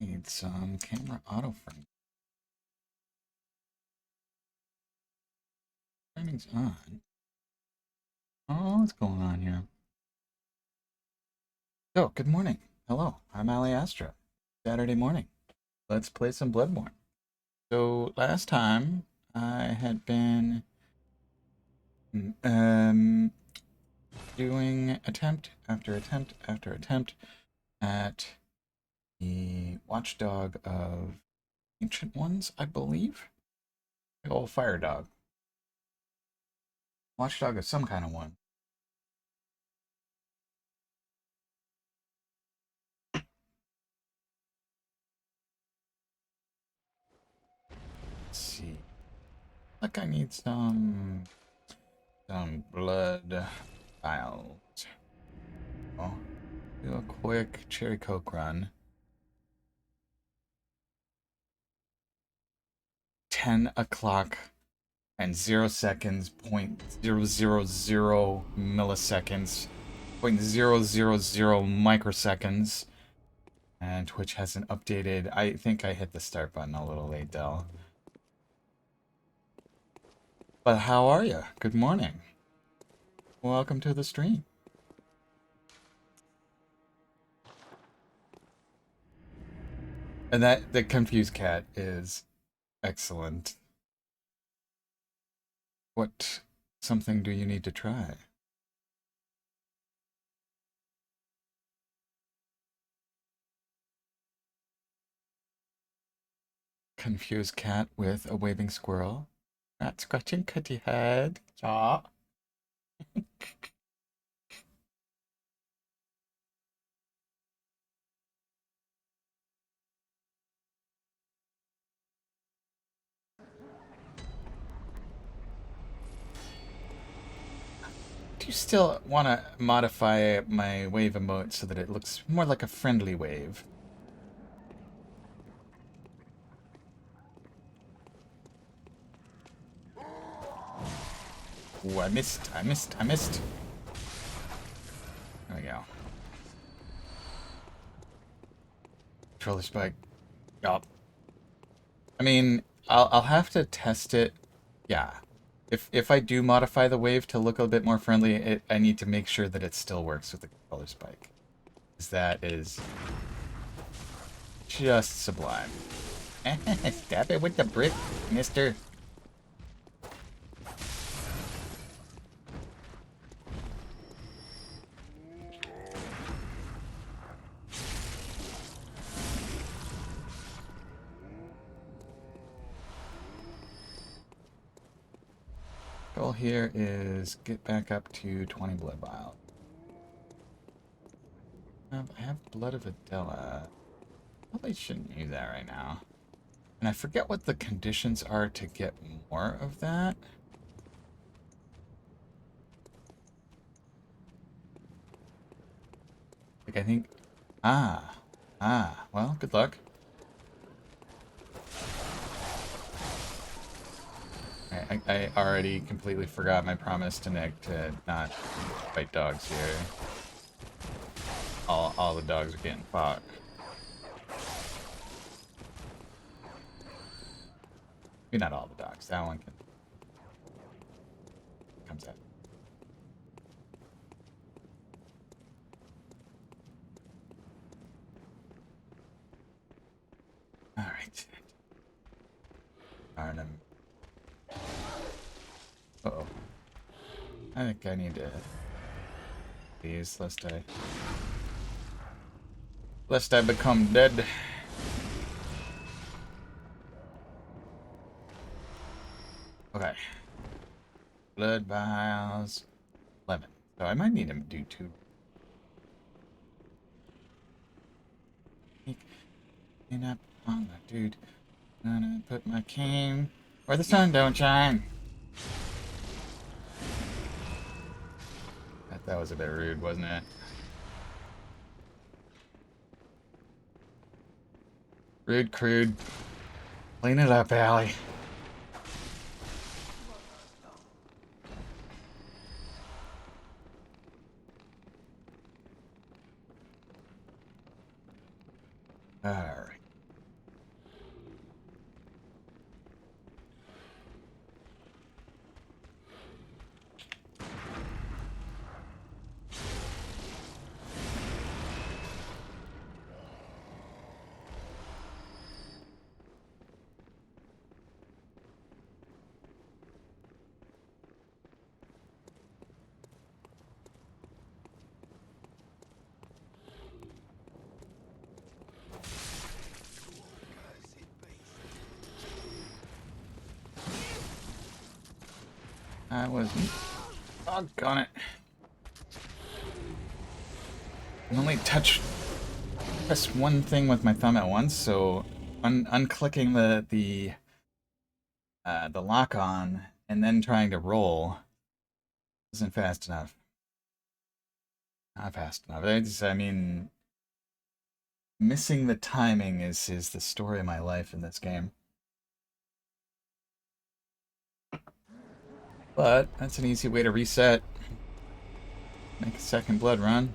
Need some camera autoframe. Framing's on. Oh, what's going on here? Oh, good morning. Hello, I'm Alli. Saturday morning. Let's play some Bloodborne. So last time I had been doing attempt after attempt after attempt at the watchdog of ancient ones, I believe. The old fire dog. Watchdog of some kind of one. Let's see. Like I need some blood vials. Oh, do a quick cherry coke run. 10 o'clock and 0 seconds, 0.000 milliseconds, 0.000 microseconds. And Twitch hasn't updated. I think I hit the start button a little late, Dell. But how are you? Good morning. Welcome to the stream. And the confused cat is excellent. What something do you need to try? Confused cat with a waving squirrel. Rat scratching kitty head. Yeah. Do you still want to modify my wave emote so that it looks more like a friendly wave? Ooh, I missed. There we go. Controller spike. Yup. I mean, I'll have to test it. Yeah. If I do modify the wave to look a bit more friendly, I need to make sure that it still works with the controller spike. Because that is just sublime. Stab it with the brick, mister. Goal here is get back up to 20 blood vials. I have blood of Adela. Probably shouldn't use that right now. And I forget what the conditions are to get more of that. Like, I think... well, good luck. I already completely forgot my promise to Nick to not fight dogs here. All the dogs are getting fucked. Maybe not all the dogs. That one comes out. All right. Arnhem. Uh-oh. I think I need to these lest I become dead. Okay. Blood vials. 11. So I might need him to do 2. Clean up on the dude. Gonna put my cane where the sun don't shine. That was a bit rude, wasn't it? Rude, crude. Clean it up, Alli. Alright. I was... Doggone it. I can only press one thing with my thumb at once, so unclicking the lock on and then trying to roll isn't fast enough. Not fast enough. I mean, missing the timing is the story of my life in this game. But that's an easy way to reset. Make a second blood run.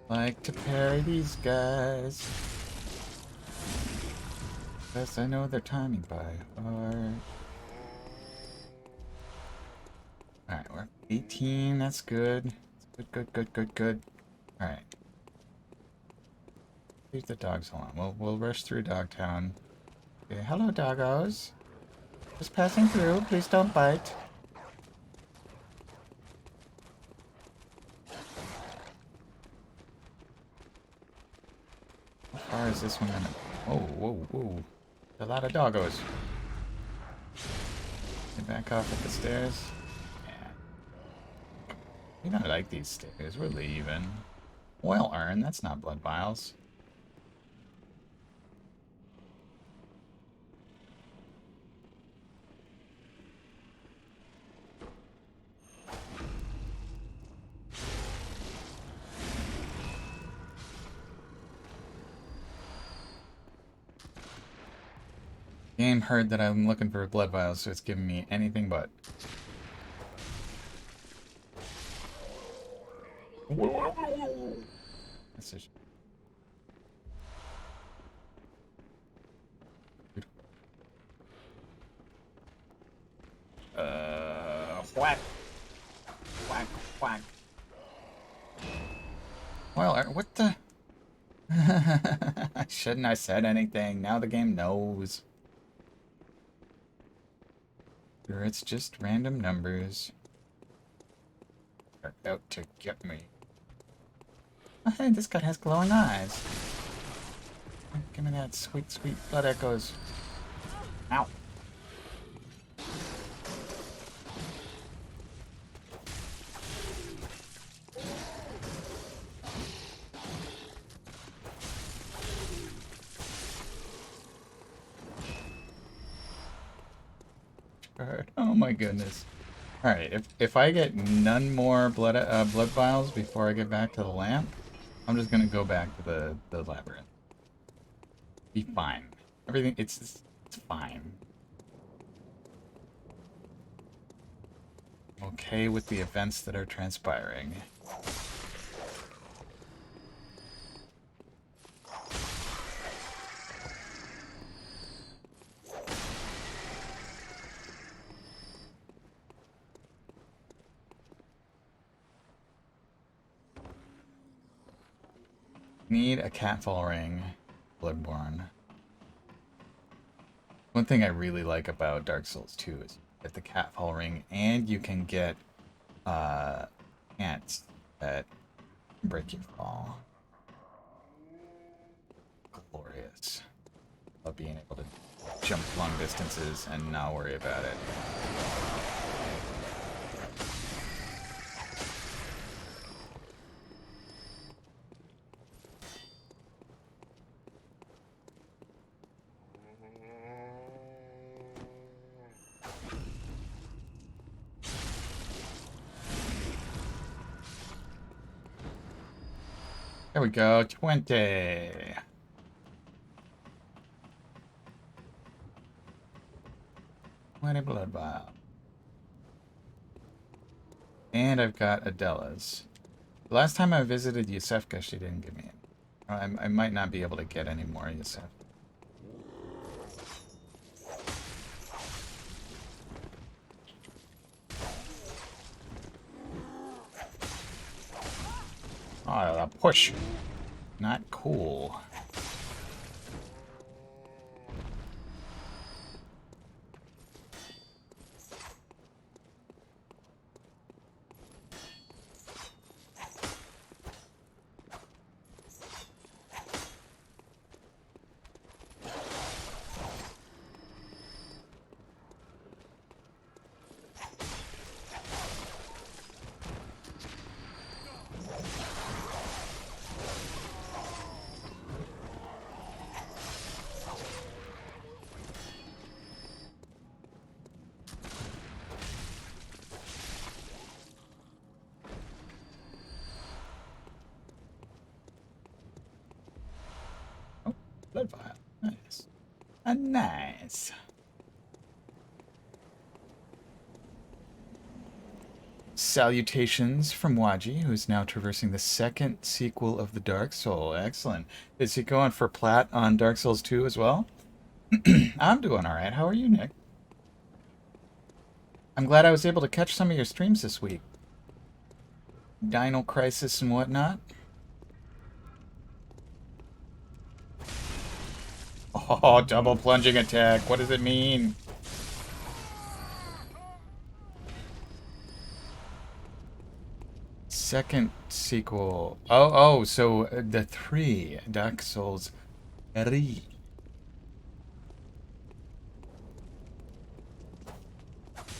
Like to parry these guys. Yes, I know their timing by heart. Alright, we're 18, that's good. Good. Alright. Leave the dogs alone. We'll rush through Dogtown. Okay, hello doggos. Just passing through, please don't bite. How far is this one gonna... Whoa. A lot of doggos. Get back off at the stairs. Yeah. We don't like these stairs. We're leaving. Oil urn, that's not blood vials. Game heard that I'm looking for blood vials, so it's giving me anything but. That's just... Whack. Well, what the? Shouldn't I said anything? Now the game knows. Sure, it's just random numbers. They're out to get me. Oh, hey, this guy has glowing eyes. Give me that sweet blood echoes. Ow. Oh my goodness. Alright, if I get none more blood vials before I get back to the lamp, I'm just gonna go back to the labyrinth. Be fine. Everything, it's fine. I'm okay with the events that are transpiring. Need a catfall ring, Bloodborne. One thing I really like about Dark Souls 2 is you get the catfall ring and you can get ants that break your fall. Glorious. Love being able to jump long distances and not worry about it. There we go, 20. 20 blood vial. And I've got Adela's. The last time I visited Yusefka, she didn't give me any. I might not be able to get any more Yusefka. Oh, push. Nice. cool. Blood vial. Nice. Nice. Salutations from Waji, who is now traversing the second sequel of the Dark Soul. Excellent. Is he going for plat on Dark Souls 2 as well? I'm doing alright. How are you, Nick? I'm glad I was able to catch some of your streams this week. Dino Crisis and whatnot. Oh, double plunging attack. What does it mean? Second sequel. Oh, so the 3. Dark Souls 3.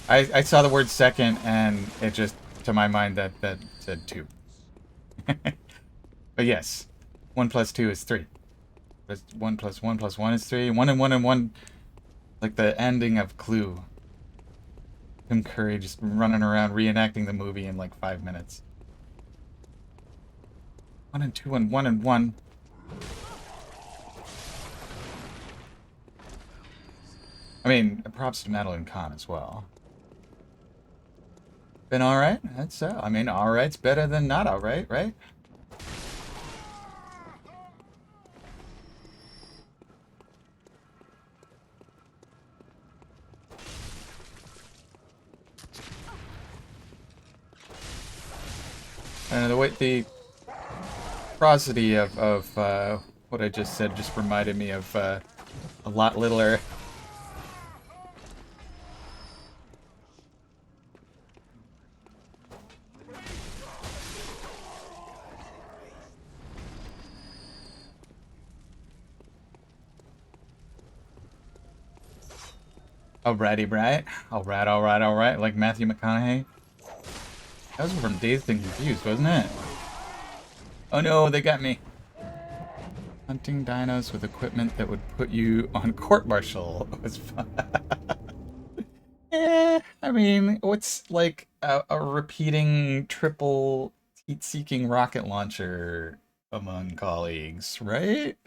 I saw the word second and it just, to my mind, that said 2. But yes, 1 plus 2 is 3. 1 plus 1 plus 1 is 3. 1 and 1 and 1, like the ending of Clue. Tim Curry just running around reenacting the movie in like 5 minutes. 1 and 2 and 1 and 1. I mean, props to Madeline Kahn as well. Been alright? That's I mean, alright's better than not alright, right? The prosody of what I just said just reminded me of a lot littler. Alrighty, right? Alright. Like Matthew McConaughey. That was from Dazed and Confused, wasn't it? Oh no, they got me. Hunting dinos with equipment that would put you on court-martial was fun. I mean, what's like a repeating triple heat-seeking rocket launcher among colleagues, right?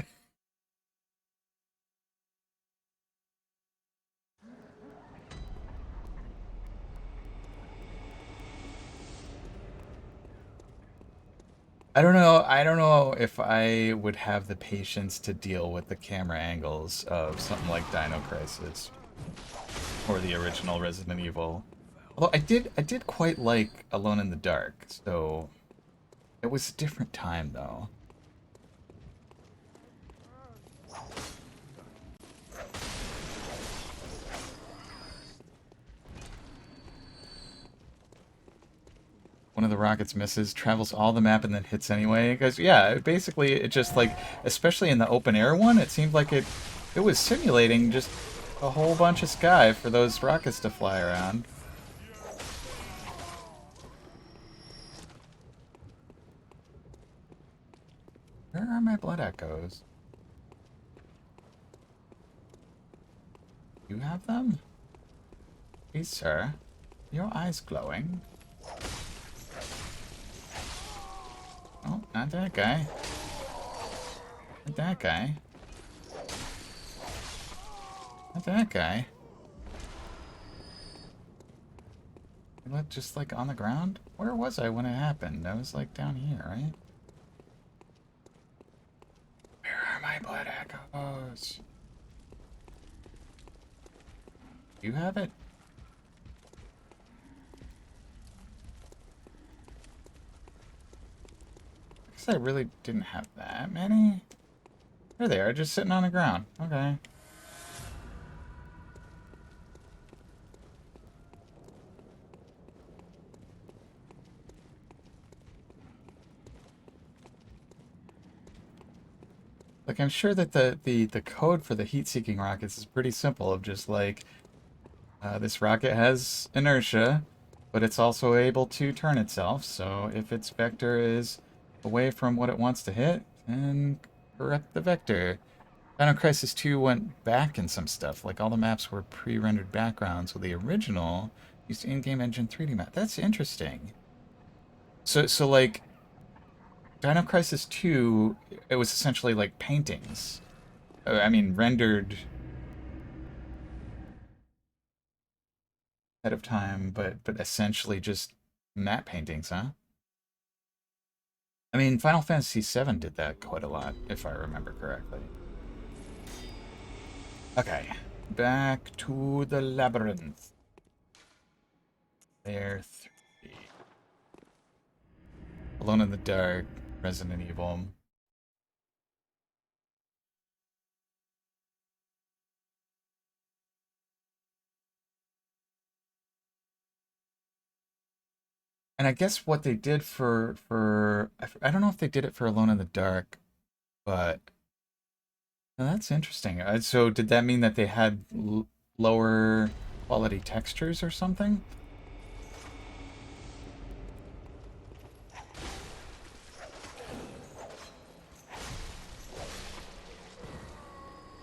I don't know if I would have the patience to deal with the camera angles of something like Dino Crisis or the original Resident Evil. Although I did quite like Alone in the Dark, so it was a different time though. One of the rockets misses, travels all the map, and then hits anyway. Because yeah, basically it just like, especially in the open air one, it seemed like it was simulating just a whole bunch of sky for those rockets to fly around. Where are my blood echoes? You have them? Please, sir. Your eyes glowing. Oh, not that guy. Not that guy. Not that guy. Just like on the ground? Where was I when it happened? I was like down here, right? Where are my blood echoes? You have it? I really didn't have that many. There they are, just sitting on the ground. Okay. Like, I'm sure that the code for the heat-seeking rockets is pretty simple, of just like, this rocket has inertia, but it's also able to turn itself, so if its vector is away from what it wants to hit, then correct the vector. Dino Crisis 2 went back in some stuff, like all the maps were pre-rendered backgrounds, so the original used in-game engine 3D map. That's interesting. So like, Dino Crisis 2, it was essentially like paintings. I mean, rendered ahead of time, but essentially just matte paintings, huh? I mean, Final Fantasy VII did that quite a lot, if I remember correctly. Okay, back to the labyrinth. There, 3. Alone in the Dark, Resident Evil. And I guess what they did for I don't know if they did it for Alone in the Dark, but no, that's interesting. So did that mean that they had lower quality textures or something?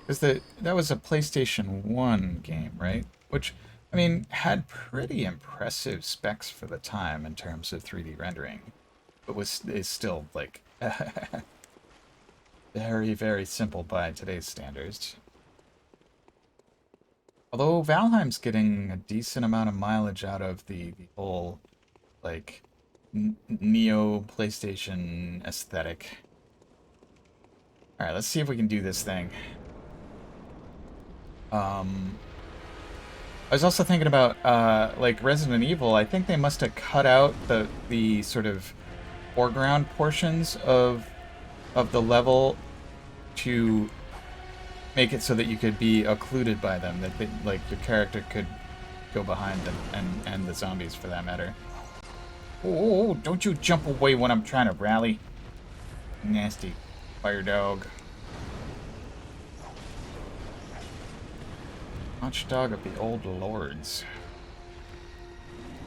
Because that was a PlayStation 1 game, right? Which, I mean, had pretty impressive specs for the time in terms of 3D rendering, but is still like very, very simple by today's standards. Although Valheim's getting a decent amount of mileage out of the whole, like, Neo PlayStation aesthetic. Alright, let's see if we can do this thing. I was also thinking about, like, Resident Evil. I think they must have cut out the sort of foreground portions of the level to make it so that you could be occluded by them, that like your character could go behind them and the zombies for that matter. Oh, don't you jump away when I'm trying to rally. Nasty fire dog. Watchdog of the Old Lords.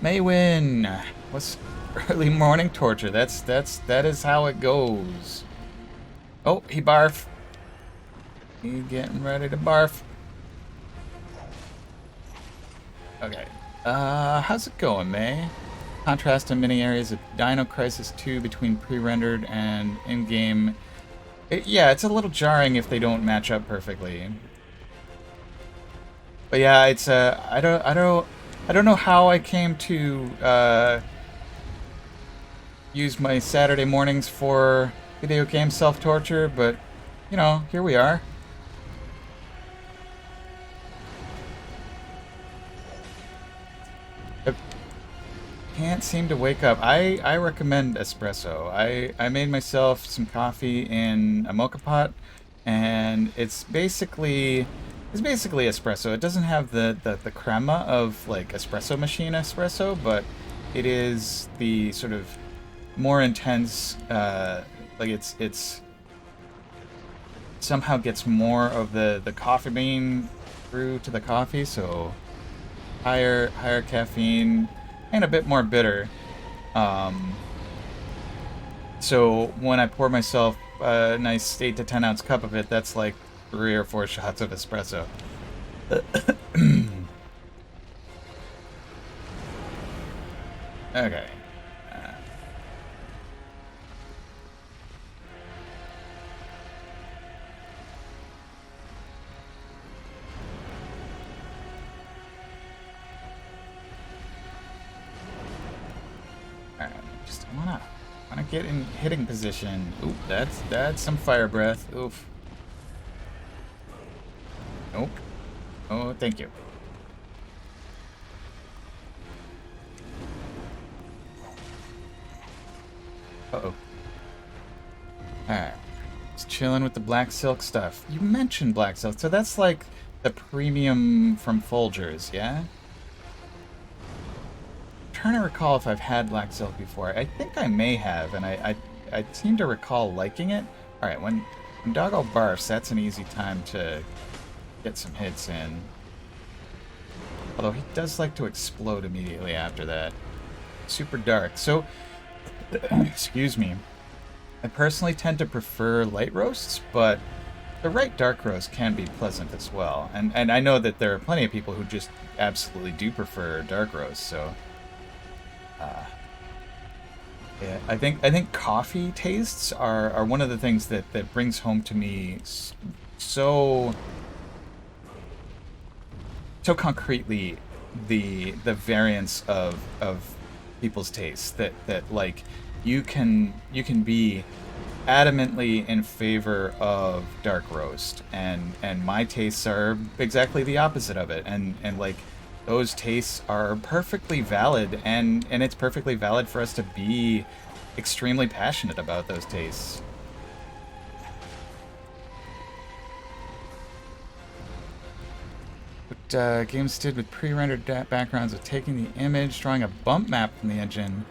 Maywin! What's early morning torture? That is how it goes. Oh, he barf. He's getting ready to barf. Okay. How's it going, May? Contrast in many areas of Dino Crisis 2 between pre-rendered and in-game. Yeah, it's a little jarring if they don't match up perfectly. But yeah, it's I don't know how I came to use my Saturday mornings for video game self-torture, but you know, here we are. I can't seem to wake up. I recommend espresso. I made myself some coffee in a mocha pot, and it's basically espresso. It doesn't have the crema of like espresso machine espresso, but it is the sort of more intense, like it's somehow gets more of the coffee bean through to the coffee, so higher caffeine and a bit more bitter. So when I pour myself a nice 8 to 10 ounce cup of it, that's like 3 or 4 shots of espresso. Okay. Alright, just wanna get in hitting position. Oop, that's some fire breath. Oof. Nope. Oh, thank you. Uh-oh. chilling with the black silk stuff. You mentioned black silk, so that's like the premium from Folgers, yeah? I'm trying to recall if I've had black silk before. I think I may have, and I seem to recall liking it. Alright, when Doggo barfs, that's an easy time to get some hits in. Although he does like to explode immediately after that. Super dark. So, excuse me. I personally tend to prefer light roasts, but the right dark roast can be pleasant as well. And I know that there are plenty of people who just absolutely do prefer dark roast, so... yeah, I think coffee tastes are one of the things that brings home to me so concretely the variance of people's tastes that like you can be adamantly in favor of dark roast and my tastes are exactly the opposite of it, and like those tastes are perfectly valid, and it's perfectly valid for us to be extremely passionate about those tastes. What games did with pre-rendered backgrounds of taking the image, drawing a bump map from the engine,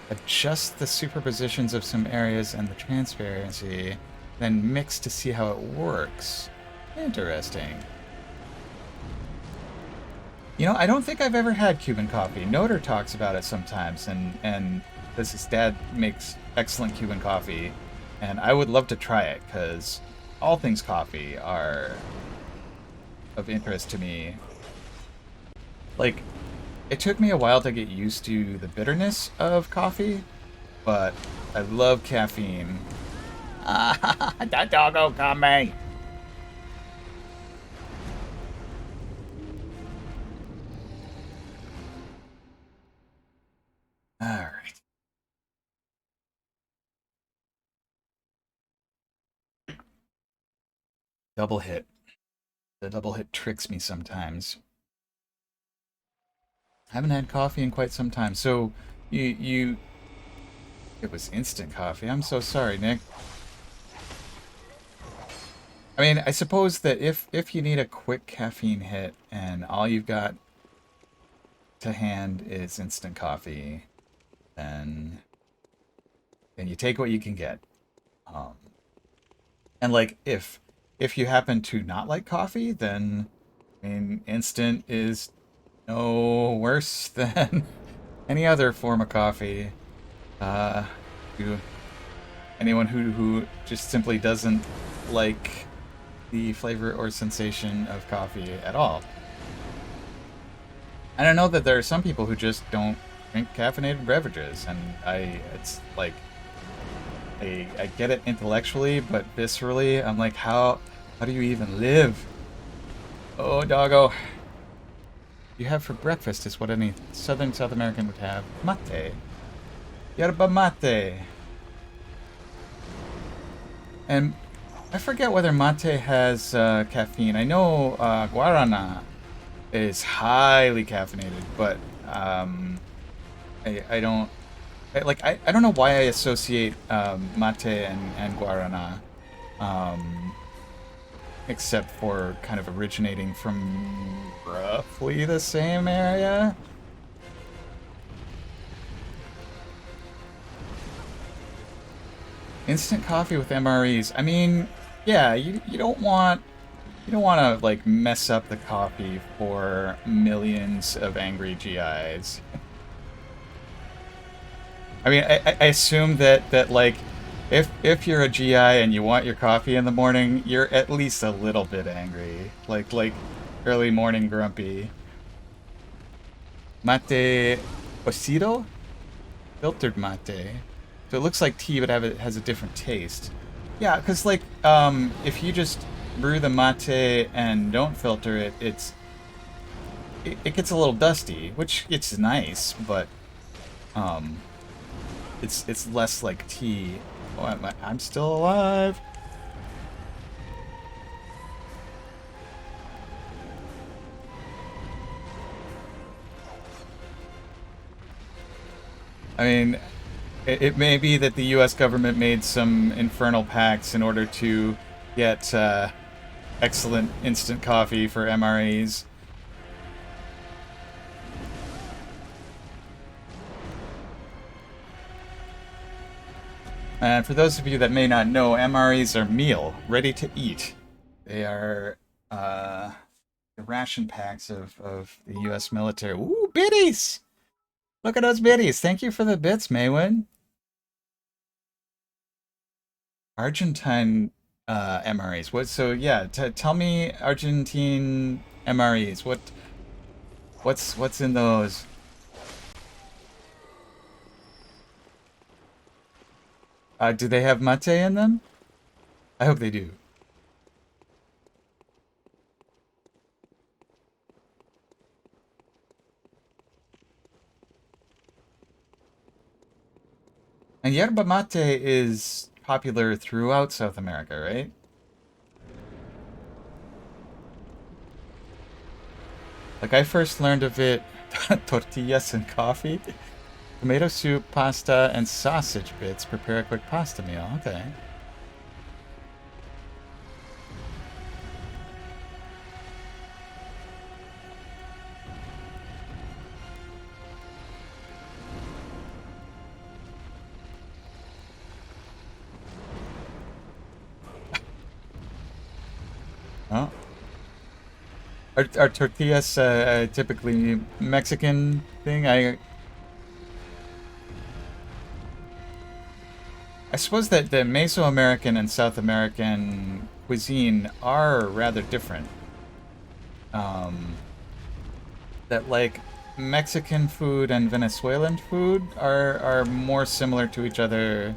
adjust the superpositions of some areas and the transparency, then mix to see how it works. Interesting. You know, I don't think I've ever had Cuban coffee. Noder talks about it sometimes, and this his dad makes excellent Cuban coffee, and I would love to try it, because all things coffee are of interest to me. Like, it took me a while to get used to the bitterness of coffee, but I love caffeine. Ah, that doggo got me! Alright. Double hit. The double hit tricks me sometimes. Haven't had coffee in quite some time. So, you... It was instant coffee. I'm so sorry, Nick. I mean, I suppose that if you need a quick caffeine hit and all you've got to hand is instant coffee, then you take what you can get. And like if you happen to not like coffee, then I mean, instant is no worse than any other form of coffee. To anyone who just simply doesn't like the flavor or sensation of coffee at all. And I know that there are some people who just don't drink caffeinated beverages, and it's like, I get it intellectually, but viscerally, I'm like, how do you even live? Oh, doggo. You have for breakfast is what any South American would have. Mate. Yerba mate. And I forget whether mate has caffeine. I know guarana is highly caffeinated, but I don't... I don't know why I associate mate and guarana, except for kind of originating from roughly the same area. Instant coffee with MREs. I mean, yeah, you don't want to like mess up the coffee for millions of angry GIs. I mean, I assume that like if you're a GI and you want your coffee in the morning, you're at least a little bit angry, like early morning grumpy. Mate cocido, filtered mate. So it looks like tea, but has a different taste. Yeah, because like if you just brew the mate and don't filter it, it gets a little dusty, which it's nice, but it's less like tea. Oh, I'm still alive. I mean, It may be that the U.S. government made some infernal pacts in order to get excellent instant coffee for MREs. And for those of you that may not know, MREs are meal, ready to eat. They are the ration packs of the U.S. military. Ooh, biddies! Look at those biddies. Thank you for the bits, Maywin. Argentine MREs. What? So yeah, tell me Argentine MREs. What's in those? Do they have mate in them? I hope they do. And yerba mate is popular throughout South America, right? Like I first learned of it tortillas and coffee, tomato soup, pasta, and sausage bits prepare a quick pasta meal. Okay. Oh. Are tortillas typically Mexican thing? I suppose that the Mesoamerican and South American cuisine are rather different. That like Mexican food and Venezuelan food are more similar to each other.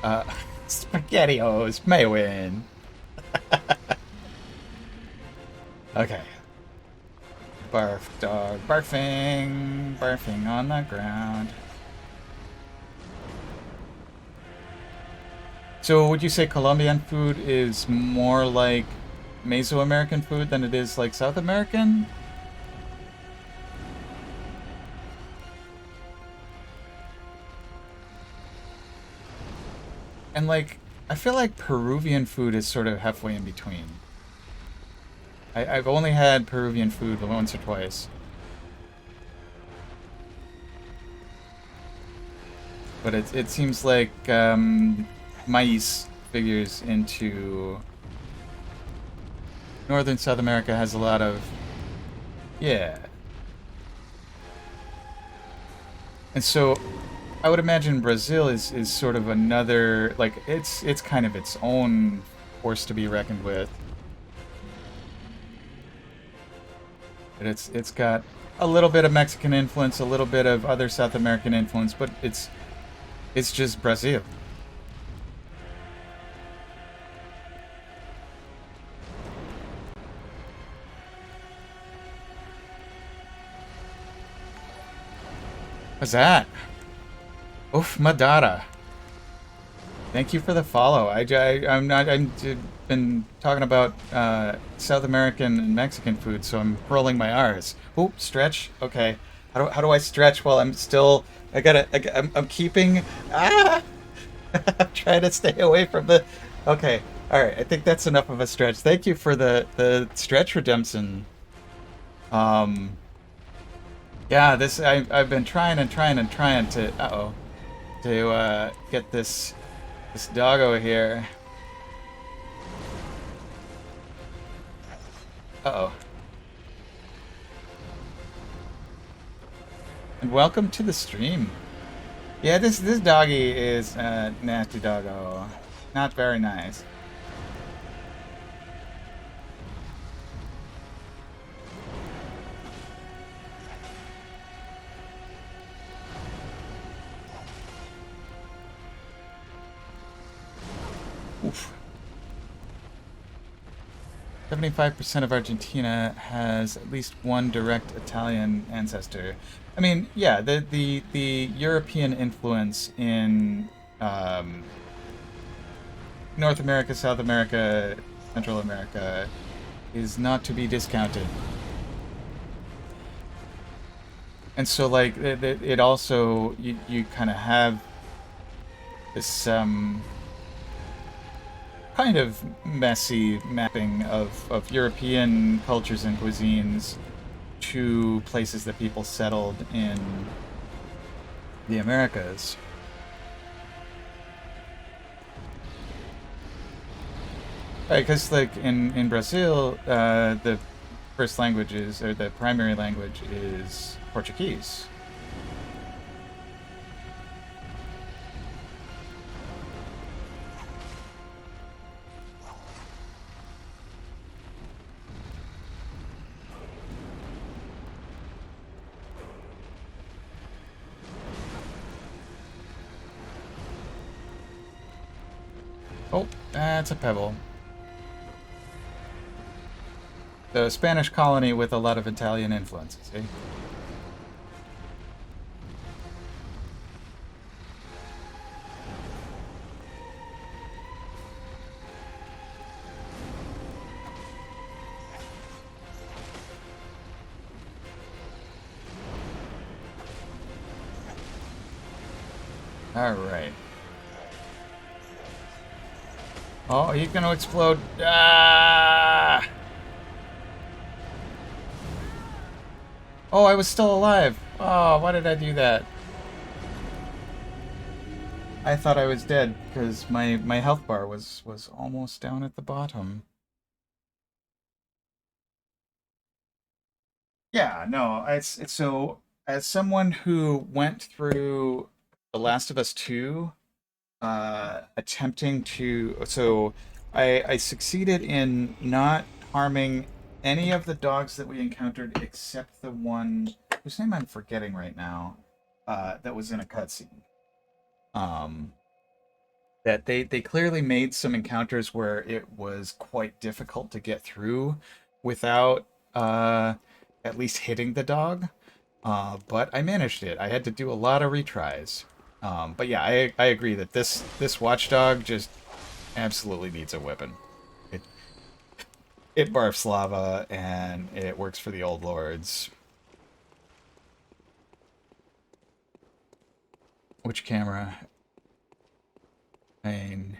SpaghettiOs may win. Okay. Barf dog. Barfing. Barfing on the ground. So would you say Colombian food is more like Mesoamerican food than it is like South American? And like, I feel like Peruvian food is sort of halfway in between. I've only had Peruvian food once or twice. But it seems like maize figures into... Northern South America has a lot of... Yeah. And so, I would imagine Brazil is sort of another... Like, it's kind of its own force to be reckoned with. But it's got a little bit of Mexican influence, a little bit of other South American influence, but it's just Brazil. What's that? Oof, Madara. Thank you for the follow. I've been talking about South American and Mexican food, so I'm rolling my R's. Oh, stretch. Okay. How do I stretch while I'm still? I'm keeping. Ah! I'm trying to stay away from the. Okay. All right. I think that's enough of a stretch. Thank you for the stretch redemption. Yeah. I've been trying to. To get this doggo here. Uh-oh. And welcome to the stream. Yeah, this doggy is a nasty doggo. Not very nice. Oof. 75% of Argentina has at least one direct Italian ancestor. I mean, yeah, the European influence in North America, South America, Central America is not to be discounted. And so, like, it also, you kind of have this kind of messy mapping of European cultures and cuisines to places that people settled in the Americas. Because like in Brazil, the first language is, or the primary language is Portuguese. Oh, that's a pebble. The Spanish colony with a lot of Italian influences, eh? Alright. Oh, he's gonna explode. Ah! Oh, I was still alive. Oh, why did I do that? I thought I was dead because my health bar was almost down at the bottom. Yeah, no, it's so as someone who went through The Last of Us 2, attempting to, so I succeeded in not harming any of the dogs that we encountered except the one whose name I'm forgetting right now, that was in a cutscene. That they clearly made some encounters where it was quite difficult to get through without at least hitting the dog. But I managed it. I had to do a lot of retries. But yeah, I agree that this watchdog just absolutely needs a weapon. It it barfs lava and it works for the old lords. Which camera? I mean,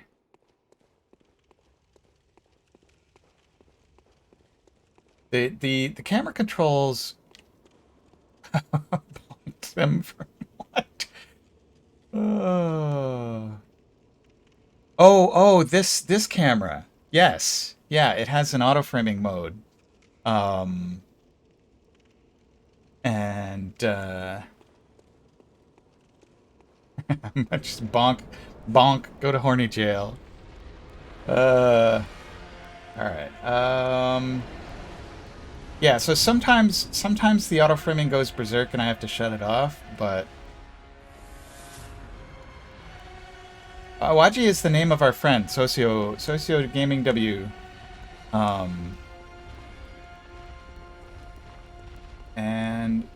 the camera controls blocked them from what? Uh... this camera. Yes. Yeah, it has an auto framing mode. Um and just bonk bonk go to horny jail. Uh all right. Yeah, so sometimes the auto framing goes berserk and I have to shut it off, but Waji is the name of our friend, Socio Gaming W. And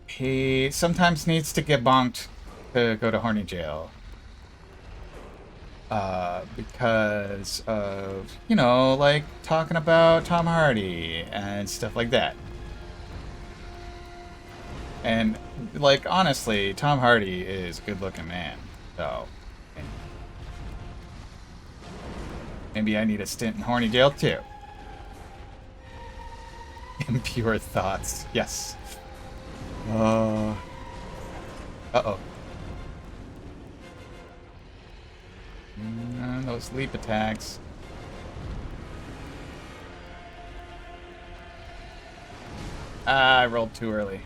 he sometimes needs to get bonked to go to horny jail. Because of, you know, like talking about Tom Hardy and stuff like that. And, like, honestly, Tom Hardy is a good-looking man, so maybe I need a stint in horny jail, too. Impure thoughts. Yes. Uh-oh. Those leap attacks. Ah, I rolled too early.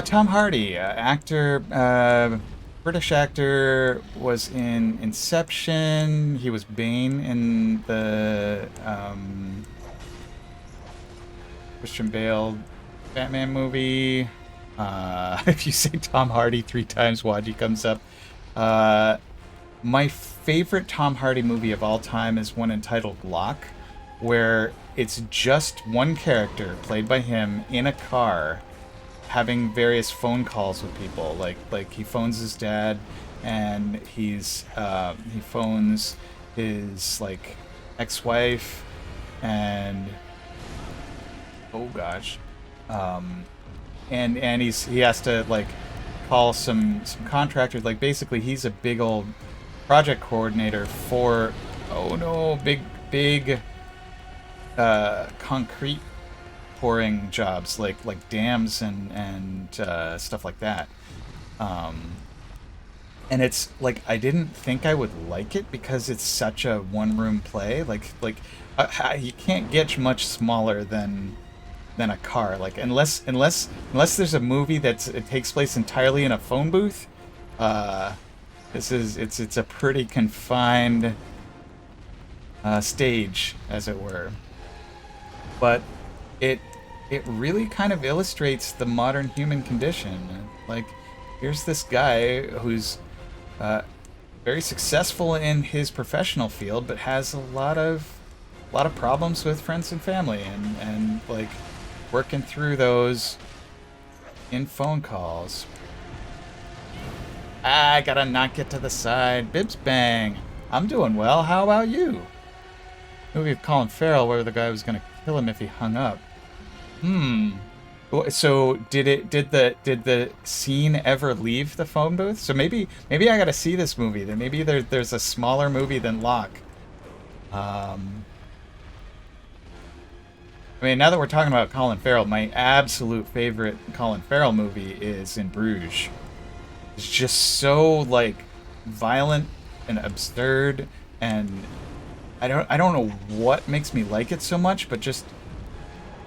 Tom Hardy, actor, British actor, was in Inception. He was Bane in the Christian Bale Batman movie. If you say Tom Hardy 3 times, Waji comes up. My favorite Tom Hardy movie of all time is one entitled Lock, where it's just one character played by him in a car having various phone calls with people. Like he phones his dad and he phones his like ex-wife, and oh gosh, and he has to like call some contractors. Like basically, he's a big old project coordinator for oh no, big concrete pouring jobs like dams and stuff like that. And it's like I didn't think I would like it because it's such a one-room play. You can't get much smaller than a car. Like unless there's a movie it takes place entirely in a phone booth. It's a pretty confined stage, as it were. But it really kind of illustrates the modern human condition. Like, here's this guy who's very successful in his professional field, but has a lot of problems with friends and family, and like working through those in phone calls. I gotta knock it to the side. Bibs bang. I'm doing well. How about you? Movie of Colin Farrell where the guy was gonna kill him if he hung up. So did the scene ever leave the phone booth? So maybe I gotta see this movie. Then maybe there's a smaller movie than Locke. I mean, now that we're talking about Colin Farrell, my absolute favorite Colin Farrell movie is In Bruges. It's just so like violent and absurd, and I don't know what makes me like it so much, but just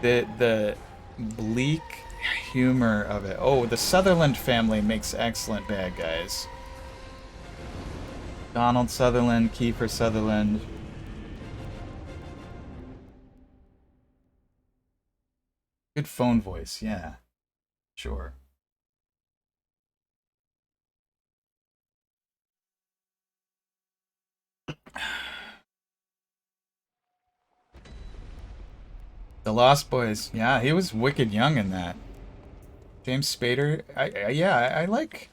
the bleak humor of it. Oh, the Sutherland family makes excellent bad guys. Donald Sutherland, Kiefer Sutherland. Good phone voice, yeah. Sure. The Lost Boys. Yeah, he was wicked young in that. James Spader. I like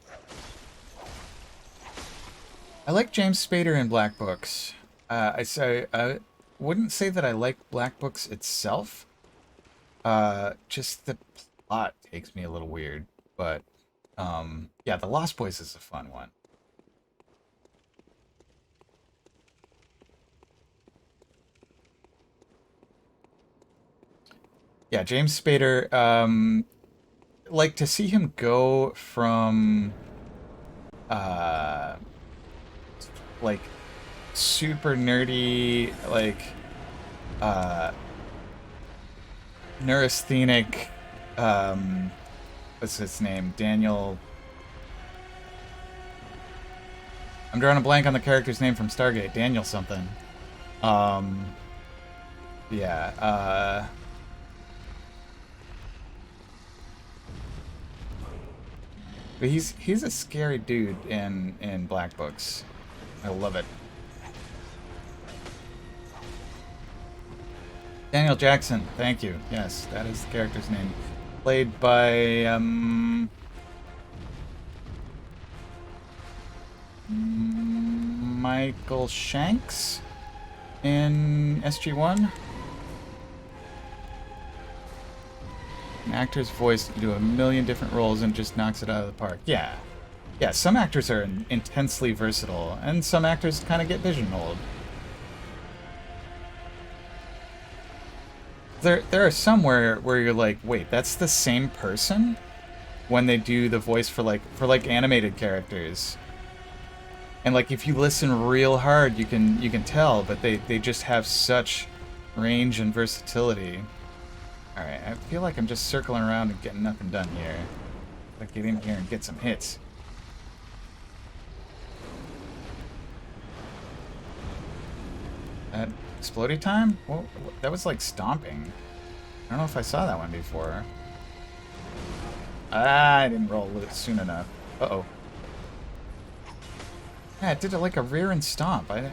James Spader in Black Books. I wouldn't say that I like Black Books itself. Just the plot takes me a little weird, but yeah, The Lost Boys is a fun one. Yeah, James Spader. Like to see him go from uh like super nerdy, like uh neurasthenic, what's his name? Daniel. I'm drawing a blank on the character's name from Stargate. Daniel something. Um yeah, but he's a scary dude in Black Books. I love it. Daniel Jackson, thank you. Yes, that is the character's name. Played by Michael Shanks in SG-1. An actor's voice can do a million different roles and just knocks it out of the park. Yeah. Yeah, some actors are intensely versatile, and some actors kind of get pigeonholed. There are some where you're like, wait, that's the same person? When they do the voice for animated characters. And like if you listen real hard, you can tell, but they just have such range and versatility. Alright, I feel like I'm just circling around and getting nothing done here. Like get in here and get some hits. That explodey time? Well, that was like stomping. I don't know if I saw that one before. Ah, I didn't roll it soon enough. Uh-oh. Yeah, it did it like a rear and stomp. I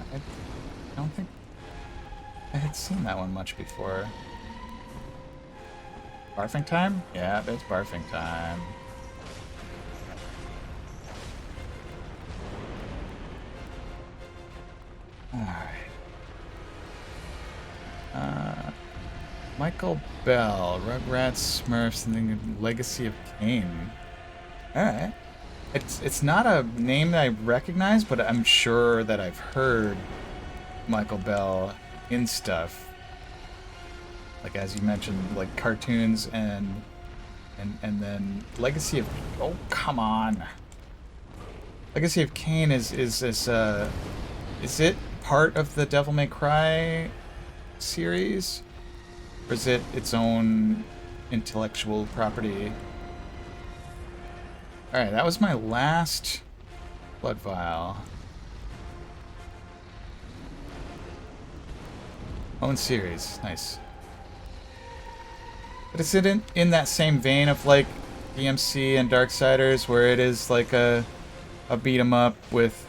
don't think I had seen that one much before. Barfing time? Yeah, it's barfing time. Alright. Michael Bell, Rugrats, Smurfs, and then Legacy of Kain. Alright. It's not a name that I recognize, but I'm sure that I've heard Michael Bell in stuff. Like as you mentioned, like cartoons and then Legacy of, oh come on. Legacy of Kain is it part of the Devil May Cry series? Or is it its own intellectual property? Alright, that was my last blood vial. Own series, nice. But is it in that same vein of like DMC and Darksiders, where it is like a beat 'em up with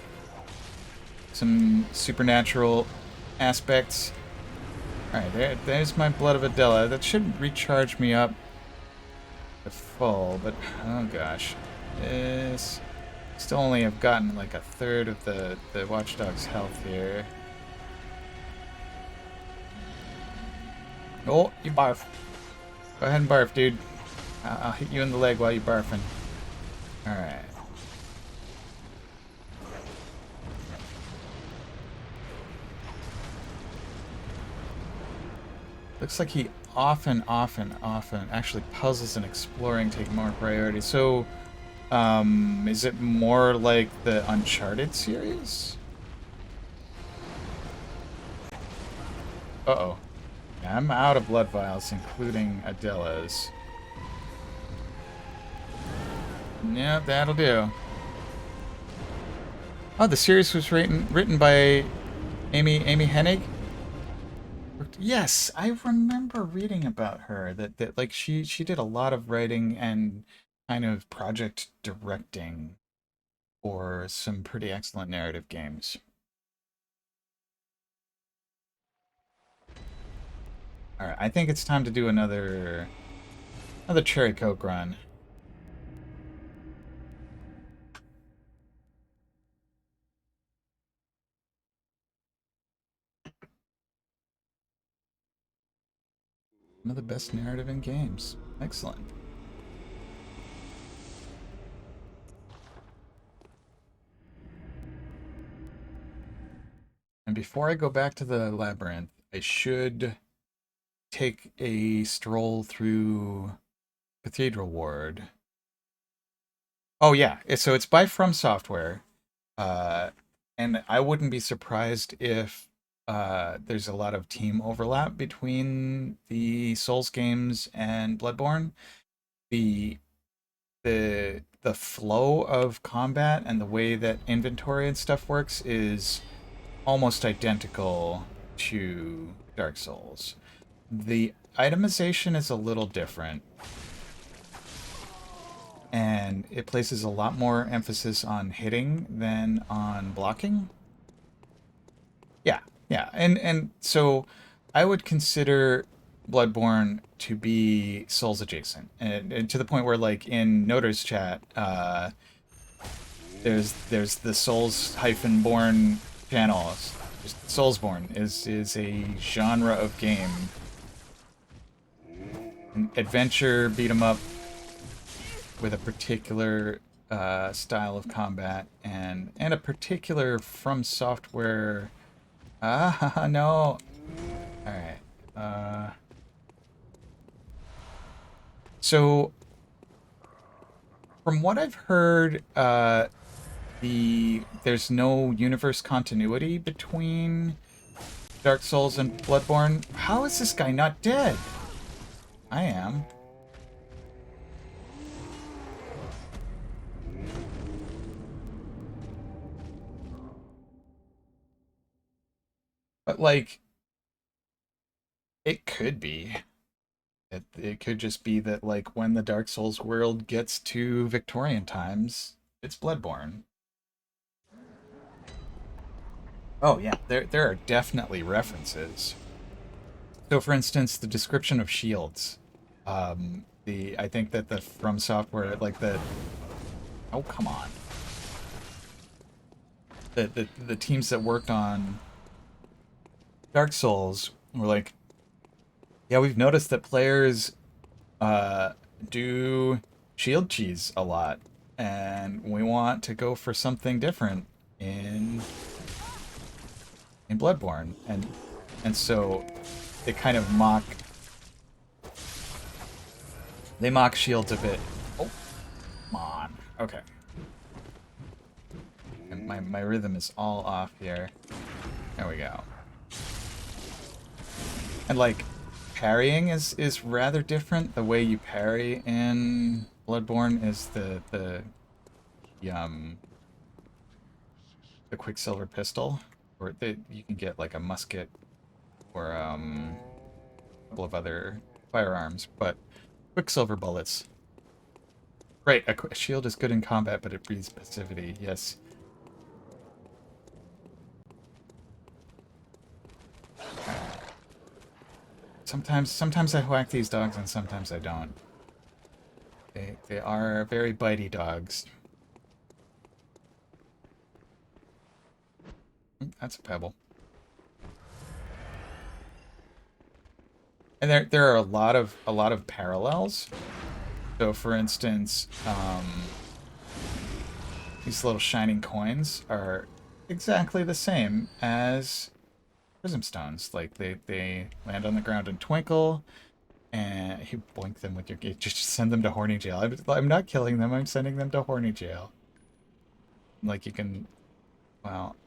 some supernatural aspects? Alright, there's my Blood of Adela. That should recharge me up to full, but oh gosh. This still only have gotten like a third of the Watchdog's health here. Oh, you barf. Go ahead and barf, dude. I'll hit you in the leg while you're barfing. Alright. Looks like he often, actually puzzles and exploring take more priority. So, is it more like the Uncharted series? Uh-oh. Yeah, I'm out of blood vials, including Adela's. Yeah, that'll do. Oh, the series was written by Amy Hennig? Yes, I remember reading about her that like she did a lot of writing and kind of project directing for some pretty excellent narrative games. All right, I think it's time to do another Cherry Coke run. One of the best narrative in games. Excellent. And before I go back to the labyrinth, I should take a stroll through Cathedral Ward. Oh yeah, so it's by From Software, and I wouldn't be surprised if there's a lot of team overlap between the Souls games and Bloodborne. The the flow of combat and the way that inventory and stuff works is almost identical to Dark Souls. The itemization is a little different, and it places a lot more emphasis on hitting than on blocking. Yeah, and so I would consider Bloodborne to be Souls adjacent, and to the point where, like in Notor's chat, there's the Souls-born channel. Soulsborne is a genre of game, an adventure beat 'em up with a particular style of combat and a particular From Software. Ah, no. All right. So, from what I've heard, there's no universe continuity between Dark Souls and Bloodborne. How is this guy not dead? I am. But, like, it could be. It could just be that, like, when the Dark Souls world gets to Victorian times, it's Bloodborne. Oh, yeah, there are definitely references. So, for instance, the description of shields. I think that the From Software, like the... Oh, come on. The teams that worked on Dark Souls, we're like, yeah, we've noticed that players do shield cheese a lot, and we want to go for something different in Bloodborne, and so they kind of mock shields a bit. Oh, come on. Okay. And my rhythm is all off here. There we go. And like parrying is rather different. The way you parry in Bloodborne is the Quicksilver pistol, or you can get like a musket or a couple of other firearms, but Quicksilver bullets. Right, a shield is good in combat, but it breeds passivity. Yes. Sometimes I whack these dogs and sometimes I don't. They are very bitey dogs. That's a pebble. And there are a lot of parallels. So for instance, these little shining coins are exactly the same as prism stones. Like they land on the ground and twinkle, and you boink them with your gate. Just send them to horny jail. I'm not killing them. I'm sending them to horny jail. Like you can, well,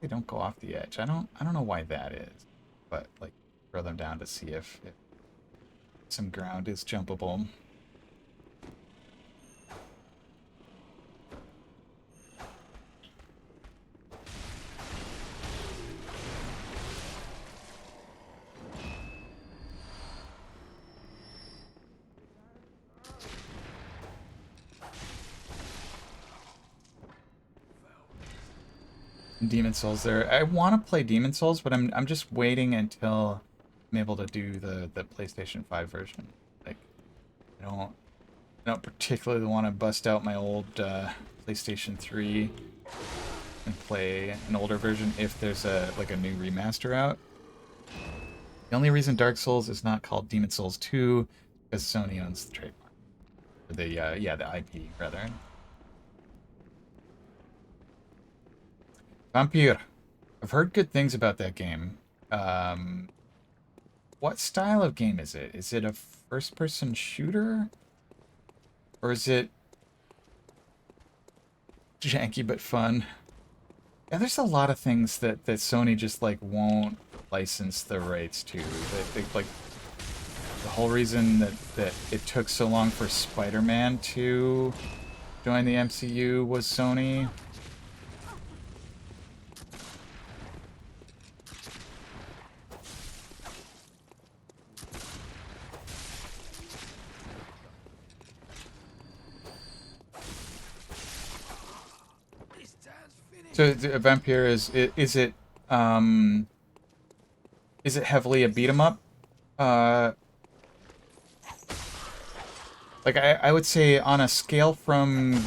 they don't go off the edge. I don't know why that is, but like throw them down to see if some ground is jumpable. Demon Souls there. I want to play Demon Souls, but I'm just waiting until I'm able to do the PlayStation 5 version. Like I don't particularly want to bust out my old PlayStation 3 and play an older version if there's a new remaster out. The only reason Dark Souls is not called Demon Souls 2 is Sony owns the trademark. Or the the IP rather. Vampire. I've heard good things about that game. What style of game is it? Is it a first-person shooter? Or is it janky but fun? Yeah, there's a lot of things that Sony just like won't license the rights to. They like the whole reason that it took so long for Spider-Man to join the MCU was Sony. So Vampire is it heavily a beat 'em up? Like I would say on a scale from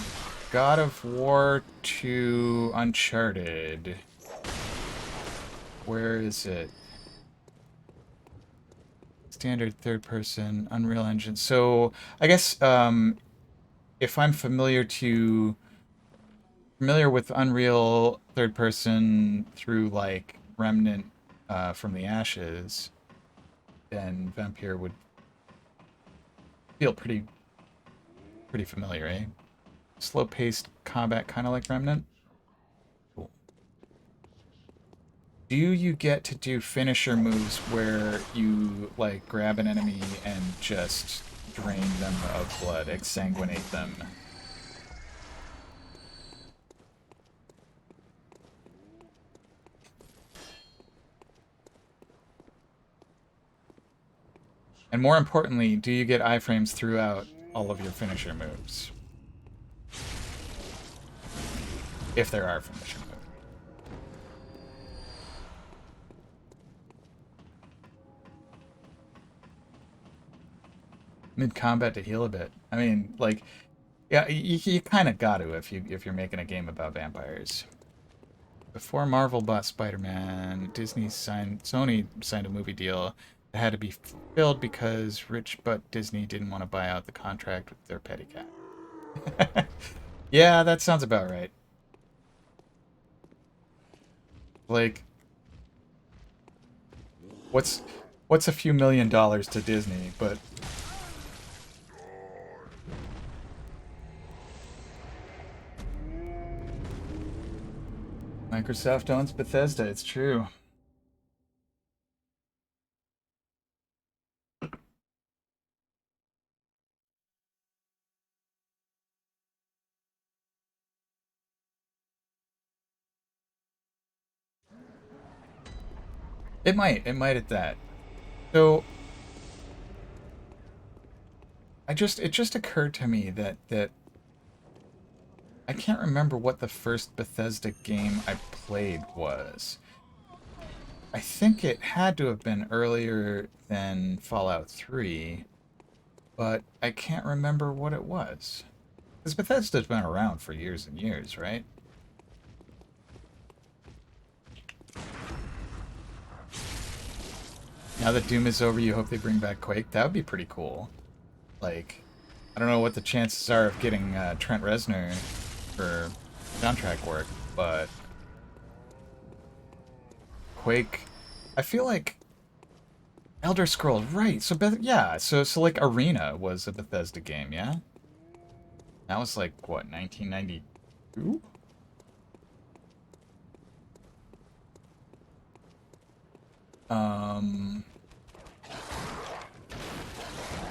God of War to Uncharted, where is it? Standard third person, Unreal Engine. So I guess if I'm familiar with Unreal third person through like Remnant from the Ashes, then Vampire would feel pretty familiar, eh? Slow-paced combat, kind of like Remnant. Cool. Do you get to do finisher moves where you like grab an enemy and just drain them of blood, exsanguinate them? And more importantly, do you get iframes throughout all of your finisher moves? If there are finisher moves. Mid-combat to heal a bit. I mean, like, yeah, you kind of got to if you're making a game about vampires. Before Marvel bought Spider-Man, Sony signed a movie deal that had to be fulfilled because rich but Disney didn't want to buy out the contract with their petty cat. Yeah, that sounds about right. Like, what's a few $1 million to Disney, but Microsoft owns Bethesda, it's true. It might at that. So it just occurred to me that I can't remember what the first Bethesda game I played was. I think it had to have been earlier than Fallout 3, but I can't remember what it was. Because Bethesda's been around for years and years, right? Now that Doom is over, you hope they bring back Quake? That would be pretty cool. Like, I don't know what the chances are of getting Trent Reznor for soundtrack work, but Quake, I feel like Elder Scrolls, right? So yeah, so like Arena was a Bethesda game, yeah. That was like what, 1992? Um,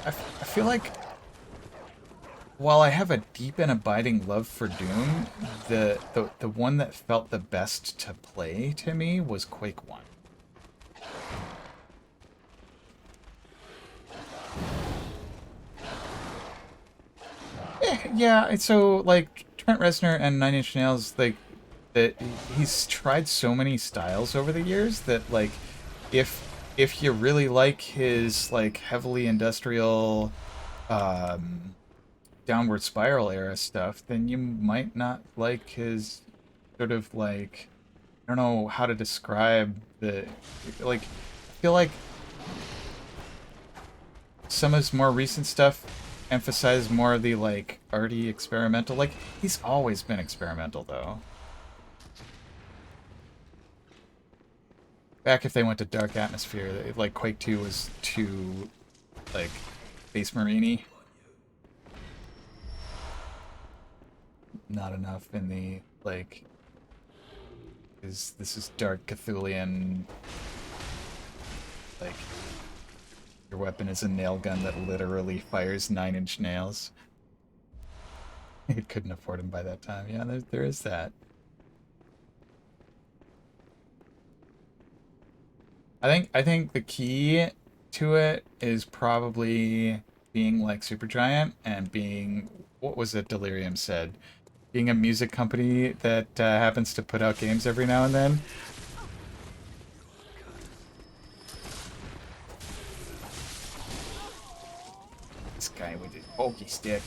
I feel like while I have a deep and abiding love for Doom, the one that felt the best to play to me was Quake 1. Yeah, so like Trent Reznor and Nine Inch Nails, like that he's tried so many styles over the years that like if you really like his like heavily industrial downward spiral era stuff, then you might not like his sort of like I don't know how to describe the like I feel like some of his more recent stuff emphasizes more of the like arty experimental. Like he's always been experimental though. Back if they went to dark atmosphere, like Quake 2 was too like Space Marine-y. Not enough in the like is this is dark Cthulian like your weapon is a nail gun that literally fires 9-inch nails. It couldn't afford him by that time. Yeah, there is that. I think the key to it is probably being like Supergiant and being what was it Delirium said? Being a music company that happens to put out games every now and then. This guy with his pokey stick.